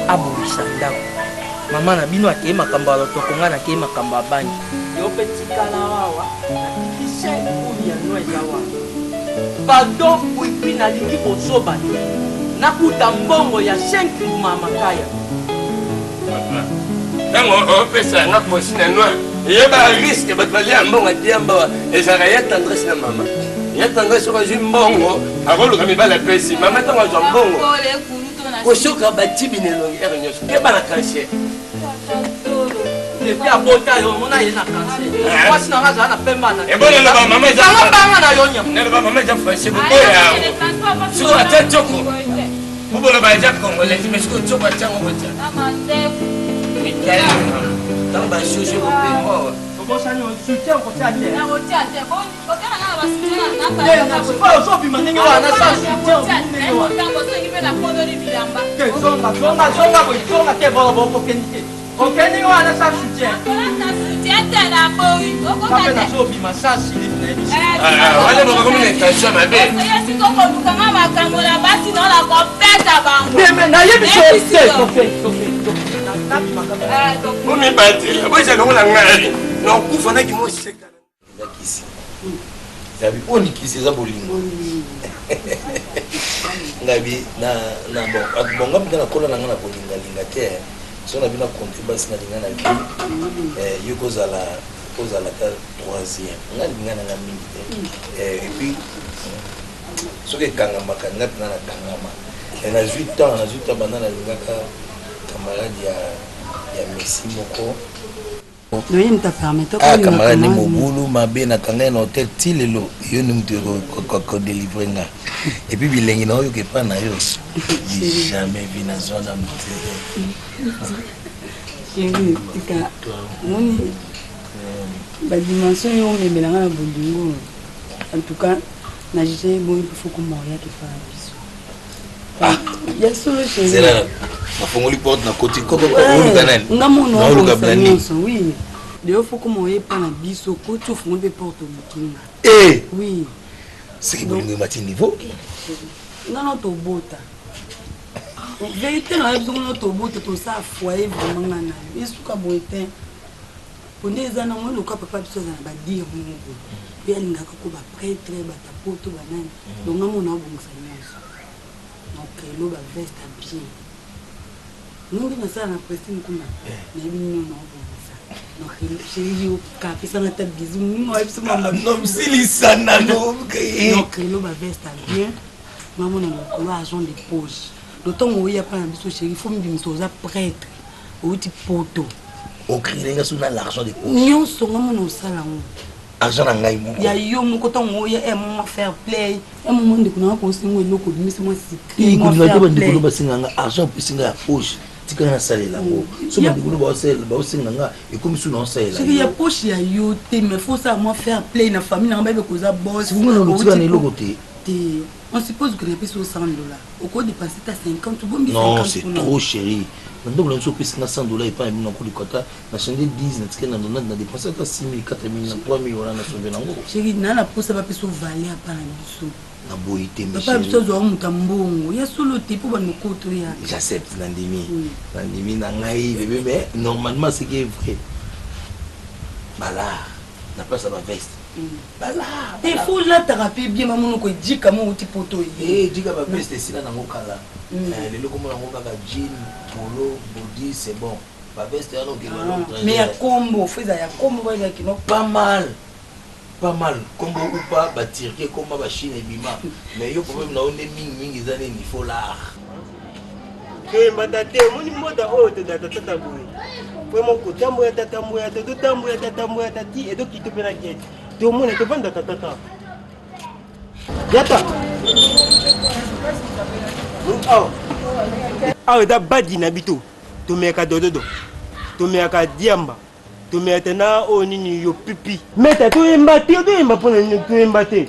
abongisa ndako mama na bino akeye makambo ya lotoko nga nakeye makambo ya banki yo mpe tikala wawa nakise oyo ya no eza wana pardon puipi nalingi kozoba te nakuta mbongo ya 5 mbuma ya makaya ntango opesa yanga posi na noir eyeba riske bato balia mbongo adiamba ezalaka ya tendresse na mama ya tendresse soko azwi mbongo akoluka mibala apesi mama ntango azwa mbongo kosoka batibina elongi ere nyonso keba na cancer depuis abota yo mona ye na cancer mwasi nanga azala na pembana ebonaloba mama ezalabanga na yo nyama naloba mama eza français bokoya soko atia tioko oboloba eza congolaise mais soko tioko atiango kotia ntango bashoge kopema obosani soutien kotia te ozobima ndenge wana sa soutien te bokokendi te okendi wana sa soutien kape nazobima sa wana bokakomina intention mabe nayebiso momibatela boeza longola ngai nokufa naki moseka kisi zabi oni kisi eza bolingo ngabi na bon bonga mtana kola nanga na bolinga te so na bina compte basi na linga na bi yo kozala ta troisième nga linga na mingi te et puis soki ekangama kanga mpena na kangama na 8 ans banda na lingaka camarade ya Messi moko camarade ne mobulu mabe na kanga na hotel ti lelo yo ni mutu kodélivre nga et puis bilengi na oyo kepa na yo jamais vu na zone ya mutu chéri tika moni badimension yo omemelanga na bolingo en tout cas na jije boyi faut komoya kefala biso ya solo chéri mafongoli porte na koti koko oluka nani nga mono oluka nyonso oui leo faut komoya epa na biso koti ofungoli mpe porte obukinga oui seki bolingo emati niveau nga no tobota vérité na biso no tobota tosala foyer vraiment nga na yo esuka boye te ponde eza nango eloka papa biso aza na badire moko mpe alingaka ko baprêtre batapoto banani donga mona abongisa nyonso donc elo baveste ya bien nongi nasala na prestine kuna nayebi nino na obongisa donc chéri okapesanga ta bizu ningo wayebiso mamamsilisana donc elo baveste ya bien mamona lokolo agent de poche dotongo oya pa na biso chéri fo mbimisa oza prêtre outi poto okrilenga suna l'argent de poche nyonso nga mona osala ngo argent na ngai moko ya yo moko ntongo oya emoma fair play emoma ndeko nanga kosinga eloko bimisi mwa sikrikodinga bandekolo basinganga argent opesinga ya poche tika na salela ngo so bandekolo baosinga nga ekomi suna osalela soki ya poche ya yo te mais fo osala mwa fair play na famille nanga bayebi koza boss ngana lotika na eloko te on suppose que napesi $100 okodépasser ta 50 bombi non c'est trop chéri nandoko na biso opesinga $100 epai mino nakolikota na change 10 natike na 90 na dépense ata 6 000 4 000 na 3 000 wana na sauve nango chéri na na posa bapesa ovale apa na biso na boyi te papa biso azwa moto mbongo ya solo te mpo bandokoto ya j'accepte nandimi na ngai bébé mais normalement c'est qui est vrai bala na place ya baveste bala te fo lataka mpe bien mamonoko ejika mo outi poto ejika baveste esila nango kala lelo komona yango kaka jean polo body c'est bon baveste wana okelo mais ya kombo fo eza ya kombo ezalaki no pas mal pas mal combo ou pas batirke comme ba Chine bima mais yo problème na onde mingi zane ni faut l'art ke matate moni moda o te da tata boy po mo ko tambo ya tata tati e do ki to pena ke to mo ne to banda tata yata aw da badi na bito to me ka dododo to me ka diamba to me tena o nini yo pipi meta to embate pona ni to embate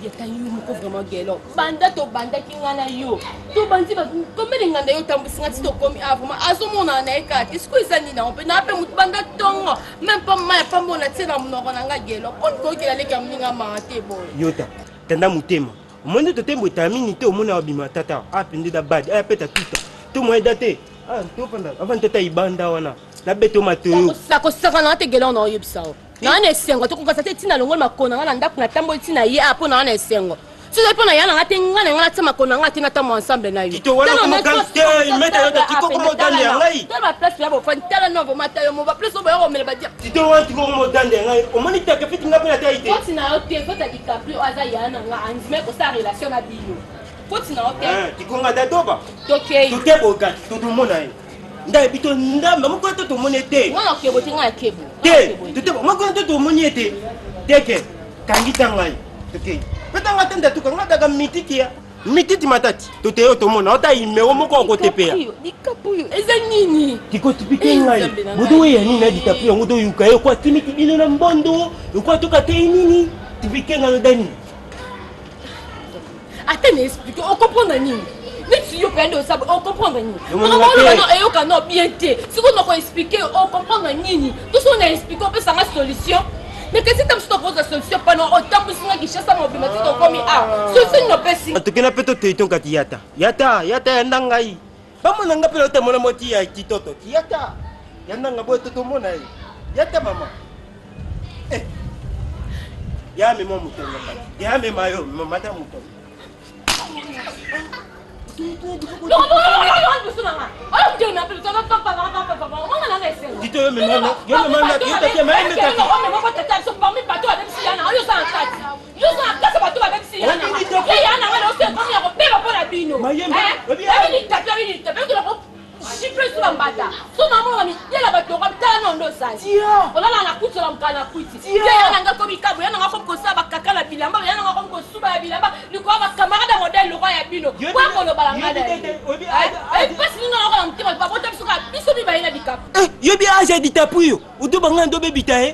yeta yo moko vraiment gelo banda to banda kingana yo to banzi ba komeli nganda yo tambusinga ti to komi avuma azomona na ekati siko izani na on pe na pe mutu banda tongo même pas mal pas mona tsela munoko na nga gelo kon ko kila leka mninga mate boy yota tanda mutema omondo to tembo tamini te omona obima tata apende da bad apeta tuta to mo edate to panda avant tata ibanda wana na beto matoyo sako saka na te gelo na yebisao na na esengo to kokasa te tina longo makona ngana ndaku na tambo tina ye apo na esengo so ze pona yana ngate ngana tsama kona ngate na tamo ensemble na yo to wana ko gangste meta yo ta tiko ko modande ngai to ba place ya bo fantala no bo mata yo mo ba place bo yo mele ba dia to wana tiko ko modande ngai o moni ta ke fiti ngapo na taite ko tina yo te ko ta dikapri aza yana nga anzime ko sa relation na biyo ko tina yo te tiko ngada toba to ke to ke bo ka to do mona nda bito ndamba mo ko to monete ngana kebo tinga kebo te mo ko to monete teke kangita ngai okay petanga tenda tukanga daga mitikia mititi matati to te yo to mona ota imeo moko ko tepea dikapuyo eza nini tiko tipike ngai mudu ya nini na ditapuyo mudu yuka yo kwa timiti bino na mbondo kwa toka te nini tipike ngalo dani atene explique on comprendre nini si yo prends ça on comprend nini on comprend non bien té si on peut expliquer on comprend nini tout ça on a expliqué on peut sans solution mais que si tu me proposes la solution pendant autant que si tu cherches à m'obéir tu t'en commis solution ne peut si en tout cas na peto te ton kati yata ndangai bamo nanga pelo te mona moti ya kitoto yata nanga bo to mona yata mama ya me mo mutonga ya me mayo mama ta mutonga yobi aja ditapuyo udo banga ndo bebita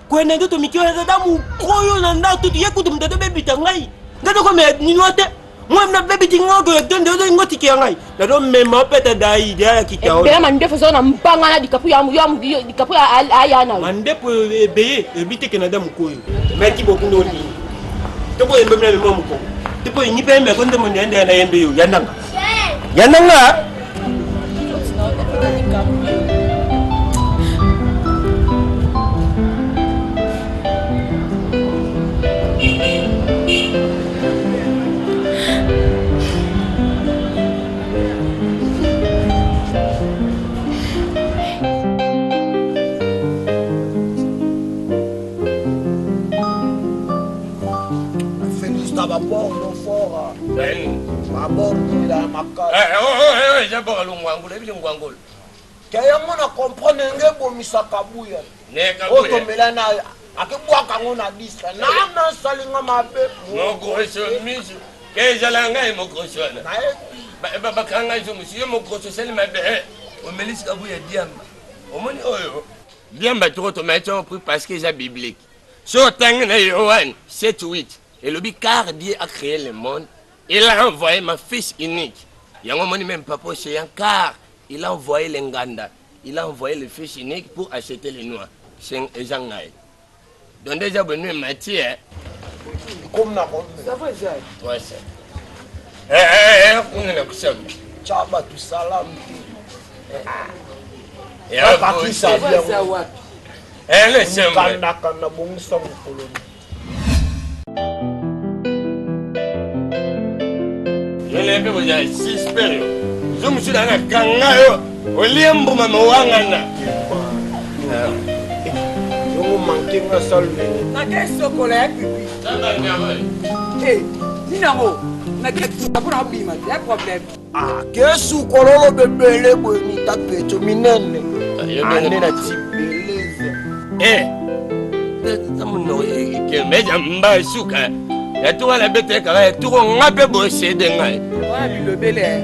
kwena ndo to mikio za damu koyo na ndatu yekutu mdado bebita ngai ngado ko me ninote moi na bebiti ngogo yo donde ndo ngoti ki ngai ndado mema peta dai dia kikao bela mandefu zo na mpanga na dikapuyo amu dikapuyo aya na mandefu ebeye ebite ke na damu koyo meki bokundo ni to boye mbemna memo mko to boye nyipe mbe konde mo ndende na yembe yo yananga yango na comprendre nge bomisaka buya otomela na akebwaka ngo na lista nana salinga mabe mokoso miso kezala ngai mokosona bakanga zo monsieur mokoso seli mabe omelisika buya diamba omoni oyo diamba toko to mettre pris parce que c'est biblique so tangna Yohan 7:8 et le car Dieu a créé le monde il a envoyé ma fils unique yango moni même papa c'est un car il a envoyé les Nganda, il a envoyé le fils unique pour acheter les noix. C'est Jangaï. Donc déjà, venu Mathieu. Comme na ça va, ça. Ouais, ça. On est là, Chaba, tu salam. Et après, ça va, ça va. Elle est simple. Kanda, bon, ça va, je l'ai fait, vous avez 6 périodes. Je me suis dans la kangayo, au liembo mama wangana. Yo manque tinga salve Na ke sokola ya pipi. Ninango. Na ke tukapura bima. Ya problem. ke sukololo bebele bweni tapeto minene ane na tibeleze tamuno ke meja mba suka ya tuwa la bete kala ya tuko ngape bo sede ngai Wana bilobele.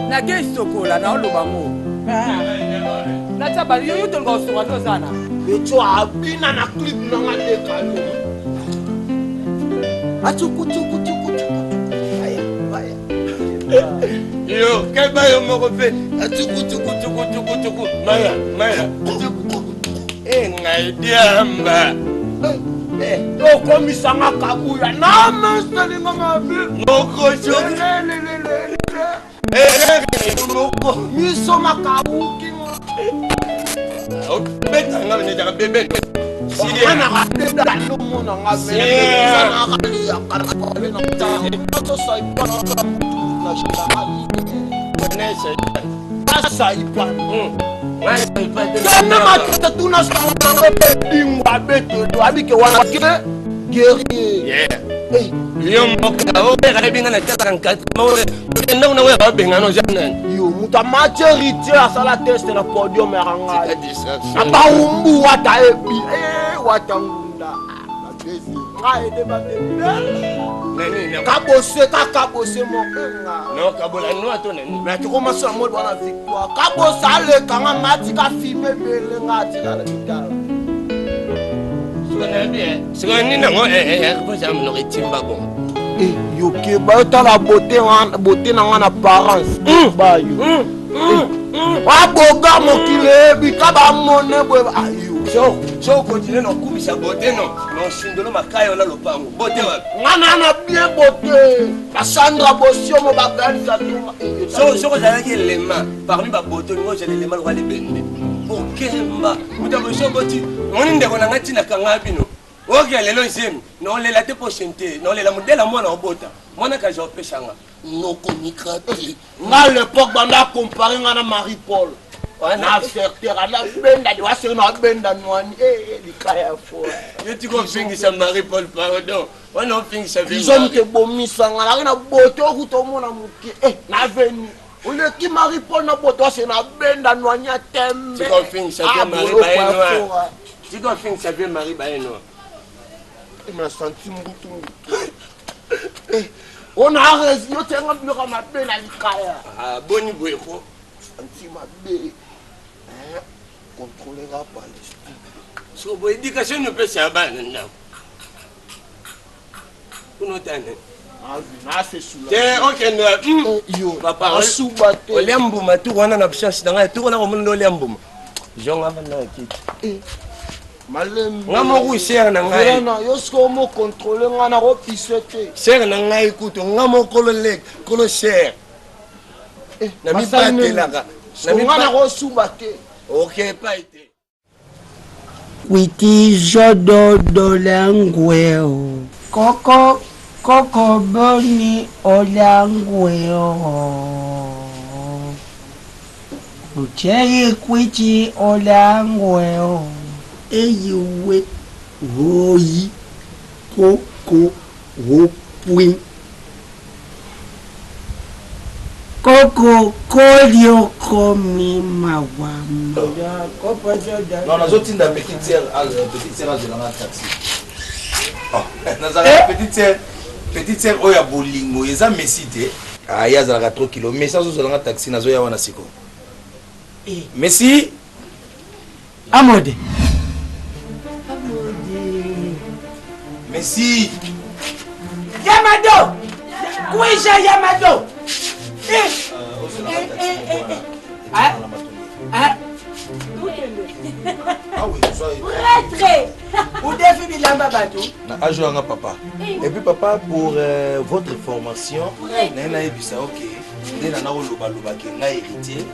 Na ke sokola na oloba mo. Na taba yo to ngo so ndo sana. beto abina na clip na ngate kalo achukuchukuchukuchuku yo ke ba yo mo ko fe atukutukutukutukutuku maya ngai diamba okomisanga kabuya namasalinga ngabi miso makabuki betanga ne daga bebe ana kabeda lumuna ngabela karabele na mtanga to saipana na shindani nesha saipana kana matata tuna sanga bingwa beto abike wana kile guerrier hey yo moka o bega binga na tata kan mawe enda una we ba benga no janan yo muta maturité asala test na podium ranga aba umbu wata ebi watangunda abezi ngaide ba kabose mo no kabola no atone mais tu commences à mode bana victoire kabose ale kanga ngati ka filmer bele ngati la bitala sona bien sona nango ko jam no retimba bon yo ke ba ta la beauté na ngana apparence ba yo wa boga mokile bitaba mone bwe ayo so continue no kubisa beauté no shindolo makayo la lopango beauté wa ngana na bien beauté Cassandra Bosio mo baganza tuma so ko zala ke lema parmi ba beauté ngo je lema lo wale bende okemba mutabo so boti ngoni ndeko na ngati na kanga bino oke lelo nsemi no lela te pochente no lela modela mwana obota mwana ka jo peshanga no komikrate nga l'époque banda comparer nga na Marie Paul na secteur na benda di wase na benda nwani likaya fo yeti ko fingisa Marie Paul pardon wana fingisa vima isom te bomisa nga na boto okuto mona muki na veni ole ki Marie Paul na boto wase na benda nwani atembe tiko fingisa Marie Baeno tiko fingisa Marie Baeno me senti mbutu on a raison yo tenga bino ma bena likaya boni bweko anti ma be contrôler la Palestine so bo éducation ne peut ça ba nda kuno tane na se sula te ok yo papa subate olembu matu wana na chance danga tu na ko mun olembu jonga bana kiti malem ngamo ku share na ngai na yo sko mo contrôler nga na ko pisete share na ngai kuto ngamo kolo leg kolo share na mi pate laka na mi nga na ko subate ok paite witi jodo dolangweo koko boni olangweo ucheye kwiti olangweo eyiwe hoyi koko wopwi koko kolio komi mawama non nazotinda petite sœur azelanga taxi nazalaka petite sœur oyo ya bolingo eza mesi te ye azalaka 3 kilo mesi azozalanga taxi nazoya wana siko mesi Amode Messi Yamado Kuisha Yamado papa. Et puis papa, pour votre formation, ok. Dès la loba qui est héritier,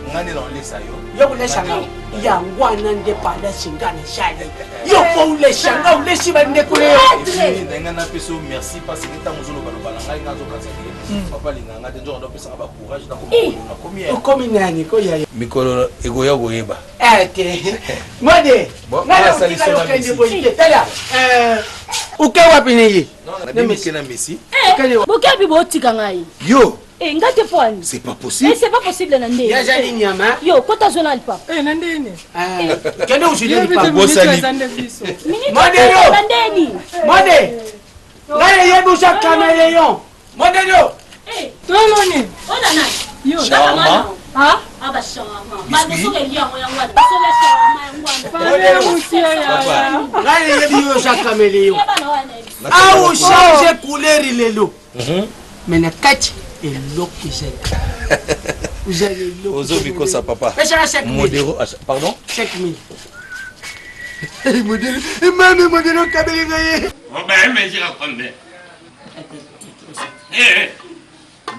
ngani na olesa yo yo kuleshanga yangu anande pala singane shali yo ko uleshanga uleshi bande kule nga na peso merci parce que ta muzolo balobala ngai ngazo katsaki papa linga ngate nzo ndo pesa ba courage na komi o komi nani ko ya mikolo egoya goyeba ete mode ngala saliso na kende boyite tala uke wapi niyi na misi na misi bokebi botika ngai yo ngate pwani c'est pas possible c'est pas possible na ndeni ya jani nyama yo kota zona lipa na ndeni kende ushile lipa bosali modelo na ndeni mode ngai yebu shakamele yo modelo tononi ona nai yo shawarma ha aba shawarma ba soke liango yango ba soke shawarma yango ngai yebu yo shakamele yo au change couleur lelo mena kati eloko jeka vous avez l'eau ozobi kosa papa modéro pardon 5000 modèle mame modèle kabeli ngaye on va aimer dire combien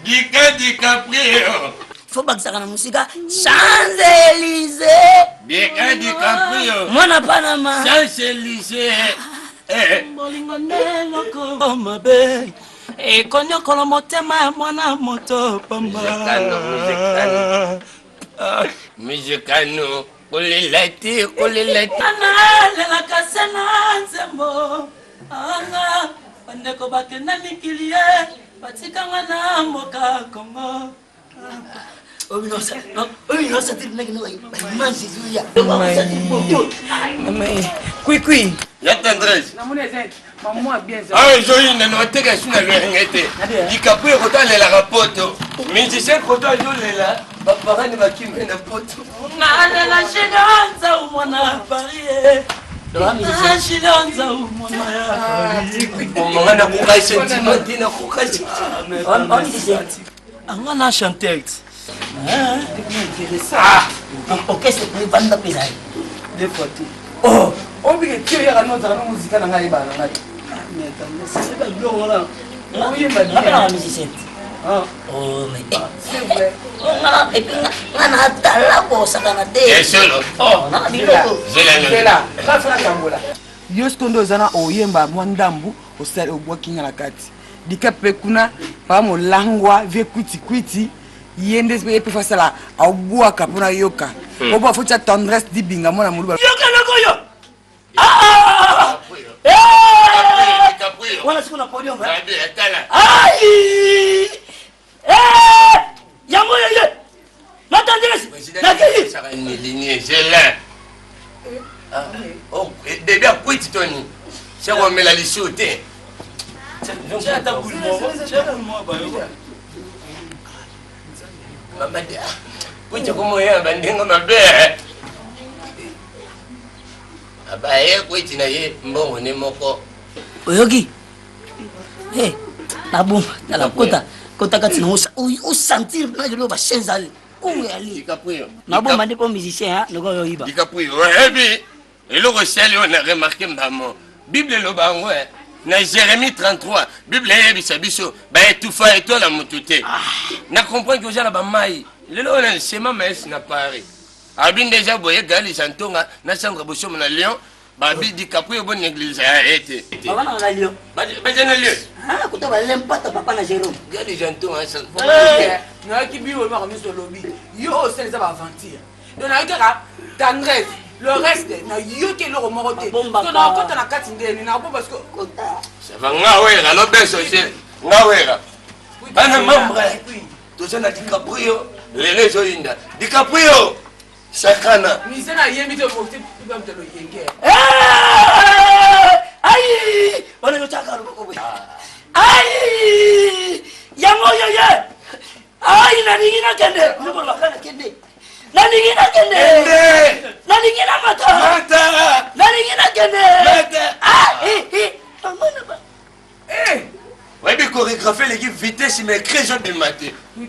Dika DiCaprio faut bakisaka na musika Champs-Élysées Dika DiCaprio mwana Panama Champs-Élysées bolingo ndeloko mabe ekonyokolo motema ya mwana moto pamba mizikano kolelati analelaka se na nzembo anga bandeko bakenda mikili ye batikanga na mboka Kongo Kwikwi. Ya tendresse. Je ne note que je suis le DiCaprio quand elle est la rapoto. Mais je sais quand elle est là, papa ne va qui me na poto. Na la chidonza umona Paris. Na chidonza umona. Mwana kukai sentiment na kukai. Angana chanter. orchestre privanda pesa des photos oh on bi ke tio ya kanota na muzika na ngai bana ngai c'est pas yo ngala oui ma bien la musicien oh mais c'est vrai et puis ngana tala ko sakana de solo oh na biloko zela ka fera kambola yo skondo zana oyemba mwandambu osali obwakinga na kati dikape kuna pa mo langwa ve kwiti yende pe fasala aubua kapuna yoka oba fucha tendresse dibinga mona muluba yoka lokoyo wala siku na podium ai yango yeye na tendresse na kili zela oh début à kwiti toni c'est on met la lissoté j'ai ta boule moi ba yo mama dia kwiti como ya bandinga mabe abaye kwiti na ye mbongo ne moko oyoki na bomba na kota kota kati no o sentir na jelo ba chenzali como ali DiCaprio na bomba ndipo musicien ha ndoko yo iba DiCaprio ebi eloko sali on a remarqué mbamo bible lo bango na Jérémie 33 bible yebisa biso ba etufa etola mutute na comprendre que jana ba mai lelo na sema mais na Paris abin déjà boye gali santonga na chambre bosomo na Lyon ba bi DiCaprio bon église a été baba na Lyon ba jana Lyon ah kuta ba lempata papa na Jérôme gali santonga ça na ki bi o ma comme sur lobby yo c'est ça va aventure donc na kaka tendresse le reste na yoke lo morote to na kota na kati ndeni na bo parce que ça va ngawera lo beso c'est ngawera bana membre to jana DiCaprio les réseaux inda DiCaprio sakana ni sena yemi to mo ti ba mtelo yenge ai wala yo chaka ro ko ai yango ye ai na ningina kende ni ko bakana kende na ningina kende na ningina mata na ningina kende amana ba ouais mais chorégrapher l'équipe vitesse mais crée de maté oui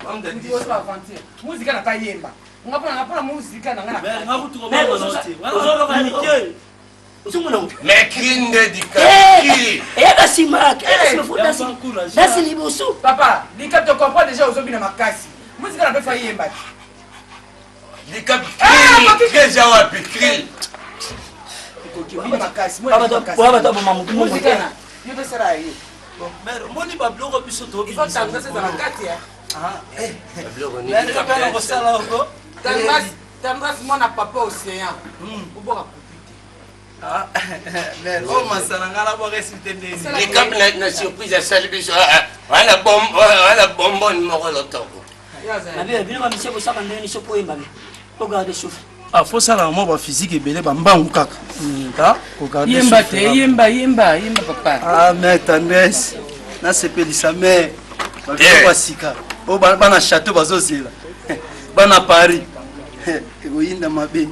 on dit on va aventure musique na tayemba ngapona musique na ngana ngakutuko mama noti ozoba kanike mais crinde DiCaprio eba simak eba futa dasi liboso papa DiCaprio comprend déjà ozobi na makasi musique na pe fa yemba Dicap krill eza wapi krill omoni babiloko biso tobikosala oko tendresse mwana papa océan oboka o masana nga naboka esite ndeni Dicap na surprise asali biso wana bombone moko lotoko fosalaka mwa baphysique ebele bambangu kaka yemba te yemba papa mais tendresse nasepelisa mais babiloko ya sika oyo bana chateau bazozela bana paris ekoyinda mabe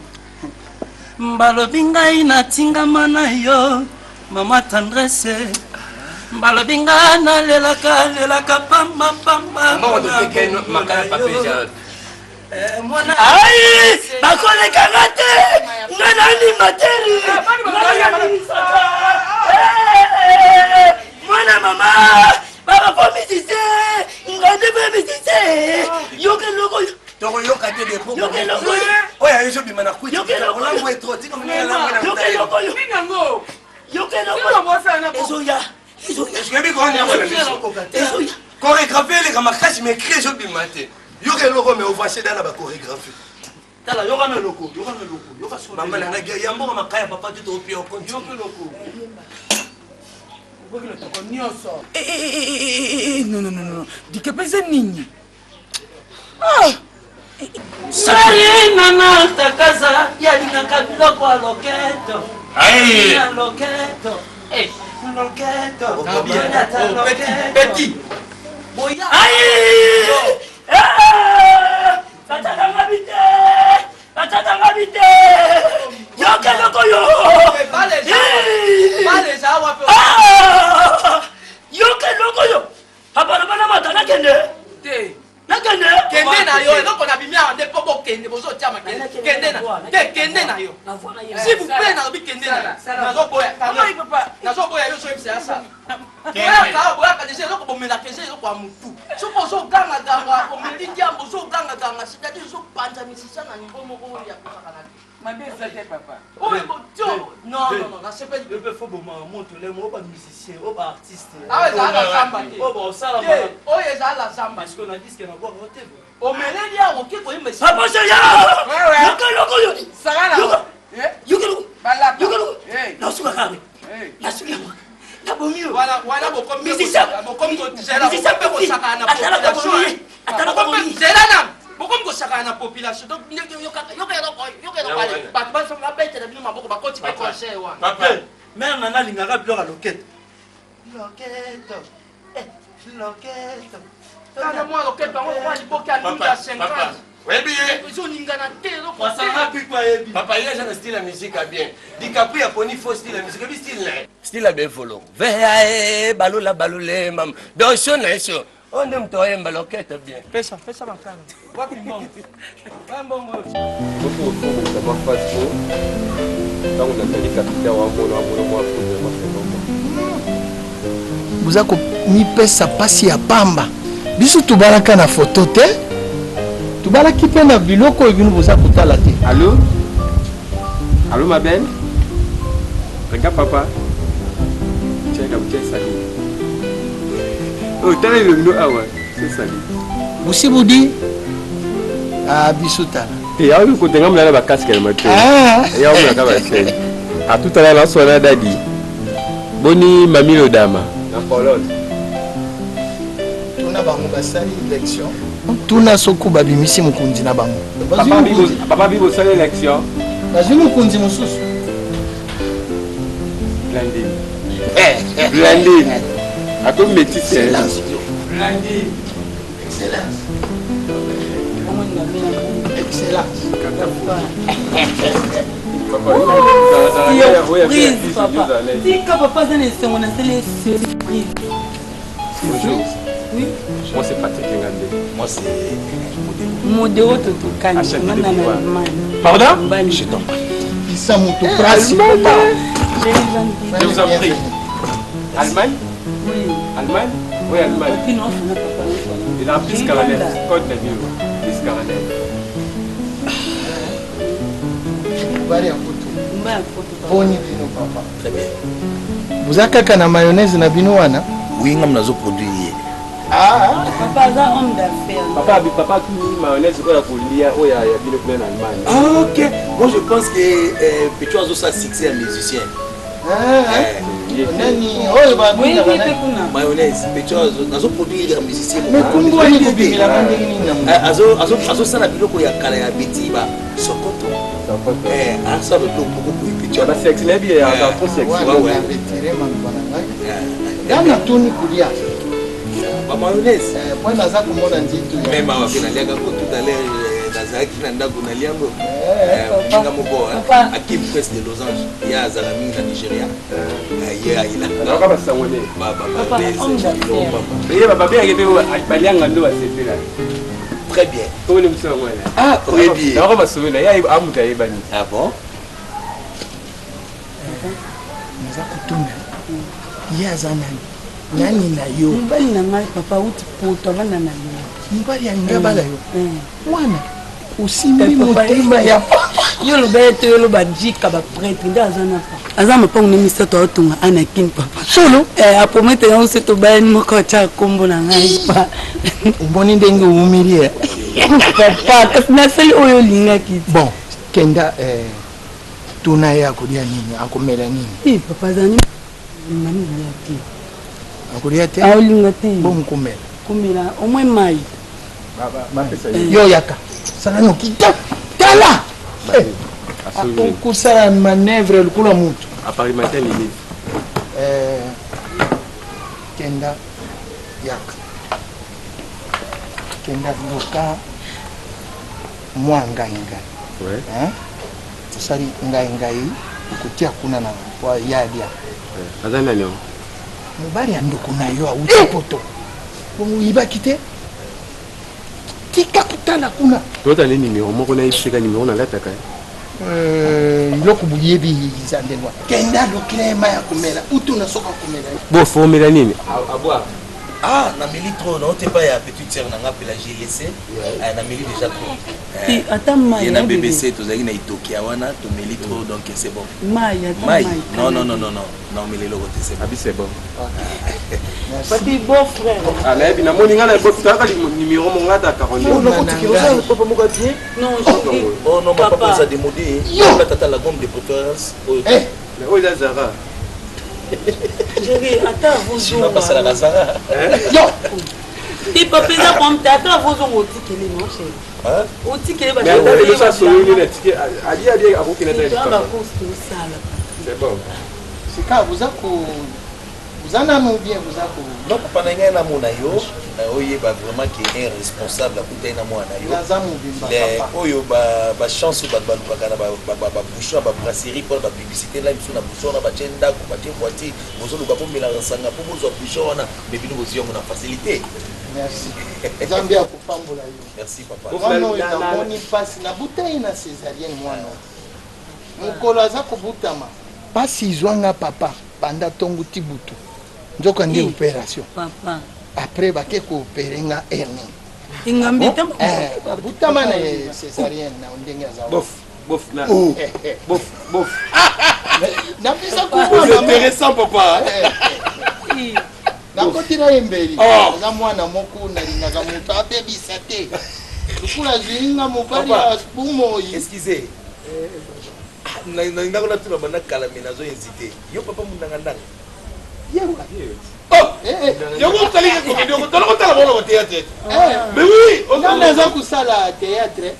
balobi ngai natingama na yo mama tendresse balobi ngai nalelaka pambapamba ai bakolekanga te nga nandima teri mwana mama bakakomisise nga nde bemisise yoke loko tokoyoka te oyo ezobima na kwitiolango etroezoya chorégraphie eleka makasi mais cri ezobima te yoka eloko mais ovance dana bachorégraphie tala yoka na eloko mama nanga yamboka makaya papa te toopia okonti non dikepeza nini sari nana takaza yalingaka biloko ya loketo Petit. Kende na yo, eloko na bimia nde po bokende bozotiama kende na yo. S'il vous plaît na bikende na. Nazoboya yo so yebisa sa. Boya boya déjà eloko bomela keze eloko ya mutu. Sopo ozoganga ganga omeli diambo ozoganga ganga c'est-à-dire ozopanza misisa na niveau moko oyo ya kozakana. Non, c'est pas du faut bon montre les mots pas musicien, ou pas artiste. Ah ouais, ça la samba. Oh bon, ça la. Oh, il y a la samba. Parce qu'on a dit qu'il y a encore voté. Oh, mais là, il y a OK pour une message. Ah bon, c'est ya. Yoko. Ça va là. Yoko. Bala. Yoko. Na suka kame. Na suka mo. Na bomio. Voilà beaucoup musicien. Beaucoup ko zela. Beaucoup ko saka na population. Atala ko zela na. Beaucoup ko saka na population. Donc yoka ba ba so ngabete na bino maboko ba koti ba conseil wa. Papa. Mère nana lingaka biloko loketo. Loketo. Kana mwa loketo ngo kwa liboka ninga 50. Webiye. Zoningana te loko. Wasanga pikwa yebi. Papa il y a un style de musique bien. Dicapri a poni faux style de musique, bi style là. Style bien follow. Veya balula balule mam. Donc son eso. On aime toi un balokete bien. Fais ça makana. Wapi mbongo. Mbongo. Beaucoup de savoir pas trop. Quand on a fait les capitaines en moi buzako mipesa pasi ya pamba biso tubalaka na foto te tubalaki mpe na biloko oyo bino boza kotala te. Allô ma belle, regarde papa, tiens sali. Oh t'as le nom ah ouais c'est sali. Busi budi biso tala et ya ko tenga mla ba casque le matin ya on ka ba sen a tout à l'heure la sona dadi boni mami Lodama na Pologne tuna bango basali élection tuna soko babimisi mukunzi na bango papa bibo sali élection bazwi mukunzi mosusu Blandine ako métissé Blandine excellence tika papa za na esengo na sala surprise. Bonjour. Oui. Moi c'est Patrick Ngande. Moi c'est Modéo Totokani. Pardon? Je t'en prie. Issa Moutou Prasi. Je vous en prie. Allemagne? Oui. Allemagne? Oui, Allemagne. Il a plus 49. Code de numéro. Plus 49. Mubali ya kutu. Boni bino papa. Très bien. Vous avez caca na mayonnaise na bino wana? Oui, ngam nazo produire. Ah, papa za homme d'affaires. Papa qui mayonnaise oya kolia oya ya bino kuna na Allemagne. Ah OK. Moi je pense que Petit Oiseau ça succès un musicien. Nani oyo ba bino na mayonnaise Petit Oiseau nazo produire un musicien. Mais kumbu ni kubimila bande nini na azo sala biloko ya kala ya biti ba Sokoto. Ça le bloc beaucoup Petit Oiseau. Ba sexe na bien ya trop sexe. Ouais. Retiré mangwana ngai. Dana toni kulia. Ba mayonnaise. Moi naza komona nzitu. Même awa pena liaka ko tout à l'heure nazaki na ndako na liambo. Nga mobo Akim Press de Los Angeles. Ya azalami na Nigeria. Ya ila. Naka basangone. Baba. Beye baba bien ke balianga ndo basepela. Très bien. Comment nous sommes là? Ah, très bien. Naka basomela ya amuta yebani. Ah bon? Naza kutuna. Ya zanani. Nani na yo? Mbali na ngai papa uti poto bana na yo. Mbali ya ngabala yo. Mwana usimbi motema ya yo lo bete yo lo badjika ba prêtre ndazana pa. Azama pa une misato otunga anakin papa. Solo a promettre on se to ba ni moko cha kombo na ngai pa. Umboni ndenge umilie. Papa kasna seli oyo linga kiti. Bon, kenda tuna ya kudia nini? Akomela nini? Papa zani mani yaki. Akulia te? Aulinga te. Bon kumela. Kumela au moins mai. Baba yo yaka. Sana no kita. Tala. Kusala manevre lukula mutu. Aparimental ni. Kenda yaka. Kenda loka mwanga inga. Ouais. Sari ngai kutia kuna na kwa yadia. Azana nyo. Mubali andoko na yo auti poto. Iba kite. Tika kutana kuna. Tota nini numéro moko na isika numéro na lata kai. Iloko buyebi zandenwa. Kenda do klema ya kumela. Utu na soka kumela. Bo formula nini? Abwa. Ah, na mili trop, non, t'es pas ya petite sœur na ngapela GLC. Na mili déjà trop. Attends, Maya. Na BBC tozaki na Itokia wana, to mili trop donc c'est bon. Maya, non. Non, mais les logos c'est bon. C'est bon. Papi beau frère. Ah, là, bien moni ngala beau frère ka numéro mo ngata 42. Non, papa mo gapier. Non, oh non, papa ça démodé. Yo, tata la gomme de préférence. Mais où est Zara? Chérie, attends, vous jouez. Je vais passer à la Zara. Yo! Et papa, ça comme attends, vous jouez au ticket, non, chérie. Hein? Au ticket, mais on ça sur le ticket. Ali à vous qui n'êtes pas. C'est bon. C'est quand vous en avez bien, vous avez. Non, papa, n'a pas mon ayo. Oye, vraiment qui est responsable à côté de moi. Oyo, chance ou bouchon, brasserie pour la publicité là, ils sont bouchon, on a bachenda, voiture, vous avez le mais la sanga pour vous bouchon, mais nous aussi on a facilité. Merci. Zambia pour Pambola. Merci papa. Vraiment, il a moni passe na bouteille na césarienne moi non. Mukolo za ko butama. Pas izwanga papa banda tongu tibutu. Njoka ndi opération. Papa. Après bake ko opérer nga hernie. Ingambita butama na césarienne na ndenge za. Bof là. Bof. Na pisa ko c'est intéressant papa. nakotira embeli za mwana moko nalingaka moto abebisa te lukula zwinga mobali ya bumoyi. Excusez. Nanga na tuna bana kala mina zo hésiter. Yo papa mundanga ndanga. Yewa. Yo ko tali ko video ko tolo ko tala bono théâtre. Mais oui, on a za kusala théâtre.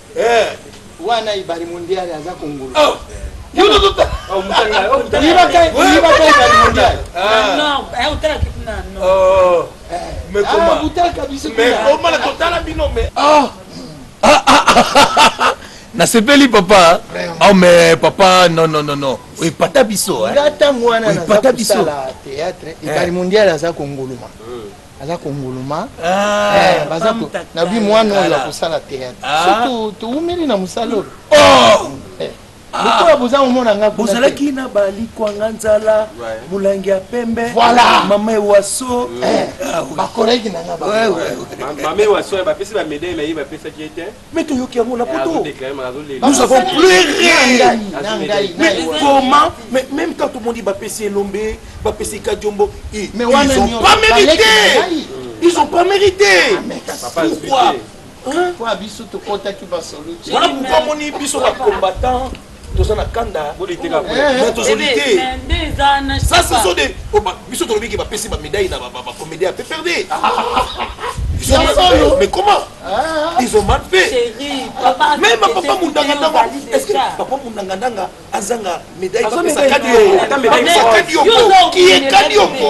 Wana ibari mondial aza kongolo. Yo no tota. Iba kai ibari mondial. Non, on tala kitna non. Oh. Mais comment? Mais comment la totala bino mais na sepeli papa. Oh mais papa non. Oui pata biso hein. Ngata mwana na pata biso la théâtre ibari mondial aza kongoluma. Aza kongoluma. Baza ko na bi mwana la kusala théâtre. Surtout tu umeli na musalo. Oh. Buko boza omona nga bozalaki na balikwanga nzala molangi ya pembe mama ewaso bakolegi na nga mama ewaso bapesi bamédaille naye bapesaki ete mais toyoki yango na poto nous avons pleuré comment mais même quand tout le monde dit bapesi elombe bapesi kadiombo ils ont pas mérité ils ont pas mérité pourquoi pourquoi biso tokotaki basoluti voilà pourquoi moni biso bacombattant toza na kanda mais tozolite ça ce sont des biso tolobiki bapesi bamédaille na bacomédien ape perde mais comment ils ont mal fait même papa mundangandanga est-ce que papa mundangandanga azanga médaille bapesa kadioko qui est kadioko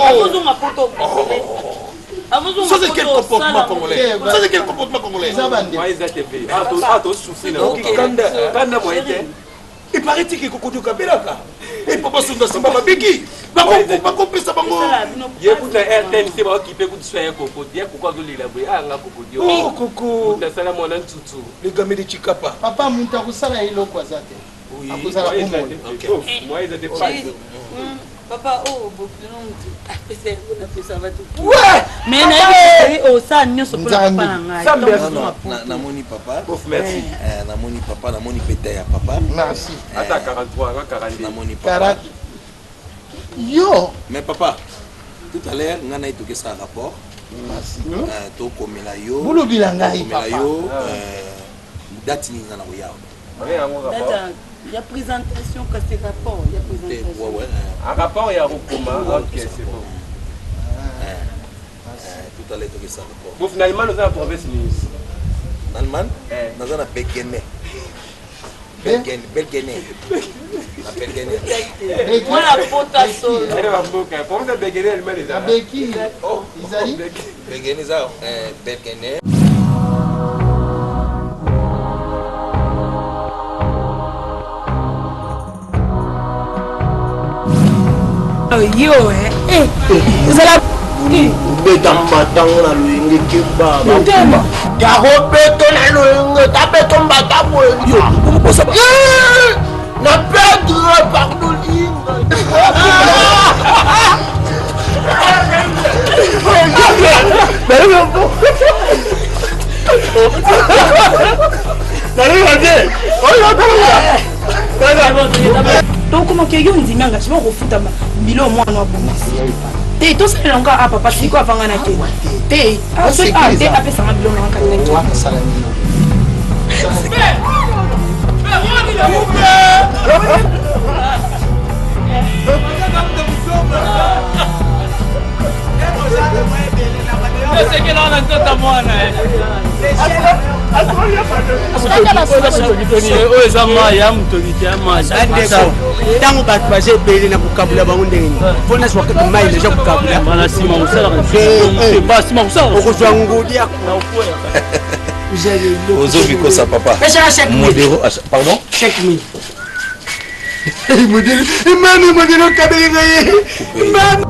ça c'est quel comportement congolais? Ça c'est quel comportement congolais? Il paraît que Kokodio Kabelaka et Papa Sunda Simba Babiki Bako pesa bango yekuta RTNC ba occupé ku tsoya Koko dia Koko azolila boye anga Kokodio oh Koko ndasala mwana ntutu les gamins de Chikapa papa muntu akusala iloko azate akusala kumoni moi ils étaient pas papa oh bopilon apesa na pesa vatu mais na o sa nyoso pour papa na ngai na moni papa merci na moni papa na moni peta ya papa merci ata 43 42 na moni papa yo mais papa tout à l'heure ngana itoke sa rapport merci to komela yo bulu bilanga papa yo date ni ngana oya date il y a présentation que c'est rapport, il y a présentation. Un rapport il y a recommandé. OK, c'est bon. Tout à l'heure que ça rapport. Vous finalement nous avons trouvé ce ministre. Allemand nous avons Belgene. Belgene. La Belgene. Moi la potasso. Elle va beaucoup. Pour ça Belgene elle met les arabes. Avec qui? Isali? Belgene ça Belgene. Yo ezala beta matanga na loyenge kebaba garobeto na loyenge tabeto mbatabu yo na perdre pardolinga donc comment que yo ndimanga je vais refuta mbilo mwana wa bongisi te to sala longa a papa siko avanga na ke te a so a te apesa mbilo na kana ke wa sala mbilo c'est que là on a tout à moi oyo eza mai ya mutokiti ya mai ntango bato baza ebele na kokabula bango ndenge nini mpona zwaka mai deja kokabula bana nsima kosala okozwa ngodi ozobikosa papa modero pardon chaque minute modelo imani modelo kabeleka ye imani